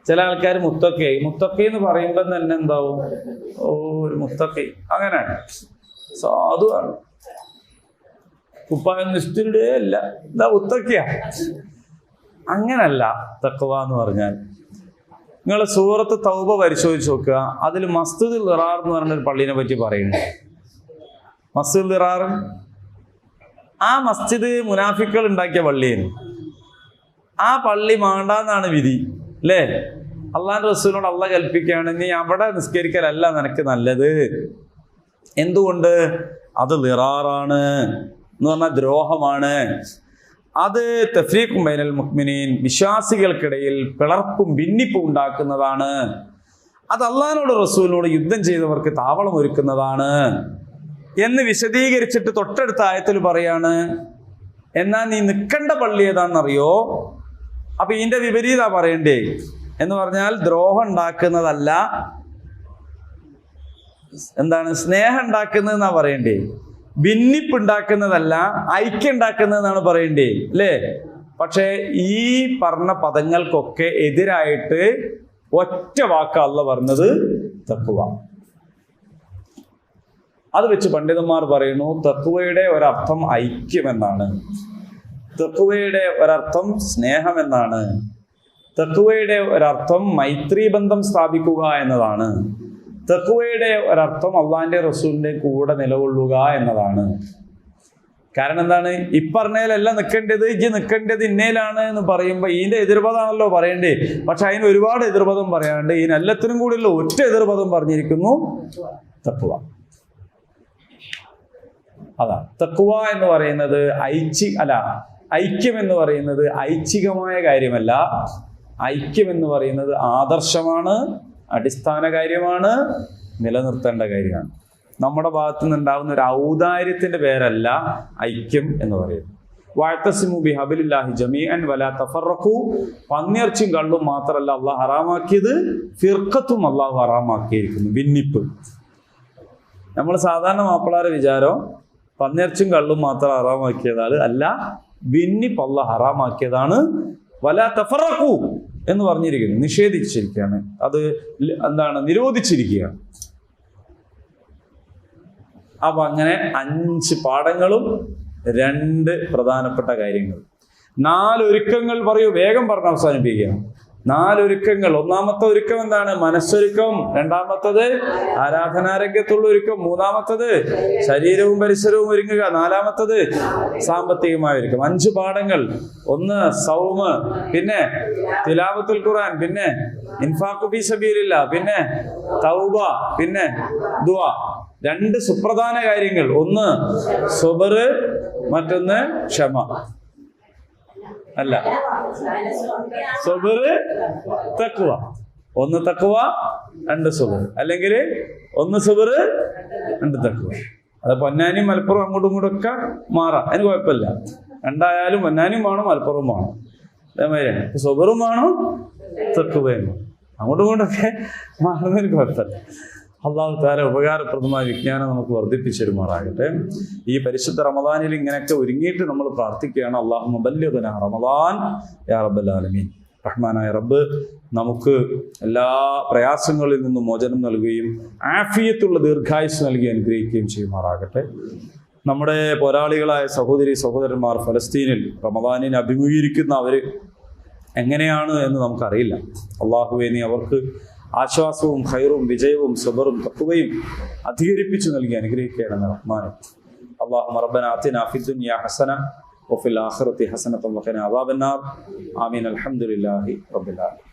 ചില ആൾക്കാർ മുത്തക്കി എന്ന് പറയുമ്പോൾ തന്നെ എന്താവും? ഒരു മുത്തക്കി, അങ്ങനെയാണ്, സാധുവാണ്, കുപ്പായം നിഷ്ഠയുടെ അല്ല, എന്താ മുത്തക്കിയ. അങ്ങനല്ല തഖ്വ എന്ന് പറഞ്ഞാൽ. നിങ്ങൾ സൂറത്ത് തൗബ പരിശോധിച്ച് നോക്കുക. അതിൽ മസ്ജിദുൽ ദിറാർ എന്ന് പറഞ്ഞൊരു പള്ളീനെ പറ്റി പറയുന്നുണ്ട്. മസ്ജിദുൽ ദിറാർ ആ മസ്ജിദ് മുനാഫിക്കുകൾ ഉണ്ടാക്കിയ പള്ളിയാണ്. ആ പള്ളി മാണ്ടാന്നാണ് വിധി അല്ലേ? അള്ളാഹുവിന്റെ റസൂലിനോട് അള്ളാഹ് കൽപ്പിക്കുകയാണ്, നീ അവിടെ നിസ്കരിക്കലല്ല നിനക്ക് നല്ലത്. എന്തുകൊണ്ട്? അത് ദിറാറാണ് എന്ന് പറഞ്ഞാൽ ദ്രോഹമാണ്. അത് തഫ്രീഖും ബൈനൽ മുഅ്മിനീൻ, വിശ്വാസികൾക്കിടയിൽ പിളർപ്പും ഭിന്നിപ്പും ഉണ്ടാക്കുന്നതാണ്. അത് അള്ളാഹിനോട് റസൂലിനോട് യുദ്ധം ചെയ്തവർക്ക് താവളം ഒരുക്കുന്നതാണ് എന്ന് വിശദീകരിച്ചിട്ട് തൊട്ടടുത്ത ആയത്തിൽ പറയാണ്, എന്നാൽ നീ നിൽക്കേണ്ട പള്ളി ഏതാണെന്നറിയോ? അപ്പൊ ഇതിന്റെ വിപരീത പറയണ്ടേ എന്ന് പറഞ്ഞാൽ ദ്രോഹം ഉണ്ടാക്കുന്നതല്ല, എന്താണ് സ്നേഹം ഉണ്ടാക്കുന്നതെന്നാ പറയണ്ടേ, ഭിന്നിപ്പ് ഉണ്ടാക്കുന്നതല്ല, ഐക്യം ഉണ്ടാക്കുന്നതെന്നാണ് പറയണ്ടേ അല്ലേ? പക്ഷെ ഈ പറഞ്ഞ പദങ്ങൾക്കൊക്കെ എതിരായിട്ട് ഒറ്റ വാക്ക് അള്ളാഹ് പറഞ്ഞത് തഖ്വ. അത് വെച്ച് പണ്ഡിതന്മാർ പറയുന്നു, തഖ്വയുടെ ഒരർത്ഥം ഐക്യം എന്നാണ്, തഖ്വയുടെ ഒരർത്ഥം സ്നേഹം എന്നാണ്, തഖ്വയുടെ ഒരർത്ഥം മൈത്രി ബന്ധം സ്ഥാപിക്കുക എന്നതാണ്, തഖ്വയുടെ ഒരർത്ഥം അള്ളാഹിന്റെ റസൂലിന്റെ കൂടെ നിലകൊള്ളുക എന്നതാണ്. കാരണം എന്താണ്? ഇപ്പറഞ്ഞതിലല്ല നിൽക്കേണ്ടത്, ഇജ്ജ് നിൽക്കേണ്ടത് ഇന്നയിലാണ് എന്ന് പറയുമ്പോൾ ഇതിന്റെ എതിർപദമാണല്ലോ പറയണ്ടേ. പക്ഷെ അതിന് ഒരുപാട് എതിർപദം പറയാനുണ്ട്. ഇതിനെല്ലാത്തിനും കൂടിയുള്ള ഒറ്റ എതിർപദം പറഞ്ഞിരിക്കുന്നു, തഖ്വ. അതാ തഖ്വ എന്ന് പറയുന്നത് ഐക്യം എന്ന് പറയുന്നത് ഐച്ഛികമായ കാര്യമല്ല. ഐക്യം എന്ന് പറയുന്നത് ആദർശമാണ്, അടിസ്ഥാന കാര്യമാണ്, നിലനിർത്തേണ്ട കാര്യമാണ്. നമ്മുടെ ഭാഗത്തു നിന്നുണ്ടാവുന്ന ഒരു ഔദാര്യത്തിന്റെ പേരല്ല ഐക്യം എന്ന് പറയുന്നത്. വഅതസിമു ബിഹബിലില്ലാഹി ജമീഅൻ വലാ തഫറഖു. പന്നിയിറച്ചിയും കള്ളും മാത്രമല്ല അള്ളാഹ് ഹറാമാക്കിയത്, ഫിർഖത്തും അള്ളാഹു ഹറാമാക്കിയിരിക്കുന്നു, ഭിന്നിപ്പ്. നമ്മൾ സാധാരണ മാപ്പിളാരെ വിചാരം പന്നിയിറച്ചിയും കള്ളും മാത്രം ഹറാമാക്കിയതാണ്, അല്ല, ഭിന്നിപ്പ് അള്ളാഹ് ഹറാമാക്കിയതാണ്. വലാ തഫറഖു എന്ന് പറഞ്ഞിരിക്കുന്നു, നിഷേധിച്ചിരിക്കുകയാണ്, അത് എന്താണ്, നിരോധിച്ചിരിക്കുകയാണ്. അപ്പൊ അങ്ങനെ 5 പാഠങ്ങളും 2 പ്രധാനപ്പെട്ട കാര്യങ്ങൾ. 4 ഒരുക്കങ്ങൾ പറയൂ, വേഗം പറഞ്ഞ് അവസാനിപ്പിക്കുക. 4 ഒരുക്കങ്ങൾ. ഒന്നാമത്തെ ഒരുക്കം എന്താണ്? മനസ്സൊരുക്കം. രണ്ടാമത്തത് ആരാധനാരംഗത്തുള്ള ഒരുക്കം. മൂന്നാമത്തത് ശരീരവും പരിസരവും ഒരുങ്ങുക. നാലാമത്തത് സാമ്പത്തികമായ ഒരുക്കം. 5 പാഠങ്ങൾ. 1 സൗമ്, പിന്നെ തിലാവത്തുൽ ഖുർആൻ, പിന്നെ ഇൻഫാഖു ഫീ സബീലില്ലാഹ്, പിന്നെ തൗബ, പിന്നെ ദുആ. 2 സുപ്രധാന കാര്യങ്ങൾ. 1 സബർ, മറ്റൊന്ന് ക്ഷമ. അല്ല, സബർ, തഖ്വ. 1 തഖ്വ, 2 സബർ. അല്ലെങ്കിൽ 1 സബർ, 2 തഖ്വ. അത് പൊന്നാനിയും മലപ്പുറം അങ്ങോട്ടും ഇങ്ങോട്ടും ഒക്കെ മാറാം, അതിന് കുഴപ്പമില്ല. 2 ആയാലും പൊന്നാനിയും വേണം, മലപ്പുറവും വേണം. അതേമാതിരിയാണ് സബറും വേണം, തഖ്വയും വേണം. അങ്ങോട്ടും ഇങ്ങോട്ടൊക്കെ മാറുന്നതിന് കുഴപ്പമില്ല. അള്ളാഹു തആല ഉപകാരപ്രദമായ വിജ്ഞാനം നമുക്ക് വർദ്ധിപ്പിച്ചിരുമാറാകട്ടെ. ഈ പരിശുദ്ധ റമദാനിൽ ഇങ്ങനെയൊക്കെ ഒരുങ്ങിയിട്ട് നമ്മൾ പ്രാർത്ഥിക്കുകയാണ്, അല്ലാഹുമ്മ ബല്ലിഗ്നാ റമദാൻ യാ റബ്ബൽ ആലമീൻ. റഹ്മാനായ റബ്ബ് നമുക്ക് എല്ലാ പ്രയാസങ്ങളിൽ നിന്നും മോചനം നൽകുകയും ആഫിയത്തുള്ള ദീർഘായുസ് നൽകി അനുഗ്രഹിക്കുകയും ചെയ്യുമാറാകട്ടെ. നമ്മുടെ പോരാളികളായ സഹോദരി സഹോദരന്മാർ ഫലസ്തീനിൽ റമദാനിനെ അഭിമുഖീകരിക്കുന്ന അവർ എങ്ങനെയാണ് എന്ന് നമുക്കറിയില്ല. അള്ളാഹുവേ, നീ അവർക്ക് ആശ്വാസവും ഖൈറും വിജയവും സബറും തഖ്വയും അധികരിപ്പിച്ചു നൽകി അനുഗ്രഹിക്കുകയാണ് റഹ്മാൻ. അല്ലാഹുമ്മ റബ്ബനാ ആതിനാ ഫിദ്ദുനിയാ ഹസന വഫിൽ ആഖിറതി ഹസനത വഖിനാ അദാബന്നാർ. ആമീൻ. അൽഹംദുലില്ലാഹി റബ്ബിൽ ആലമീൻ.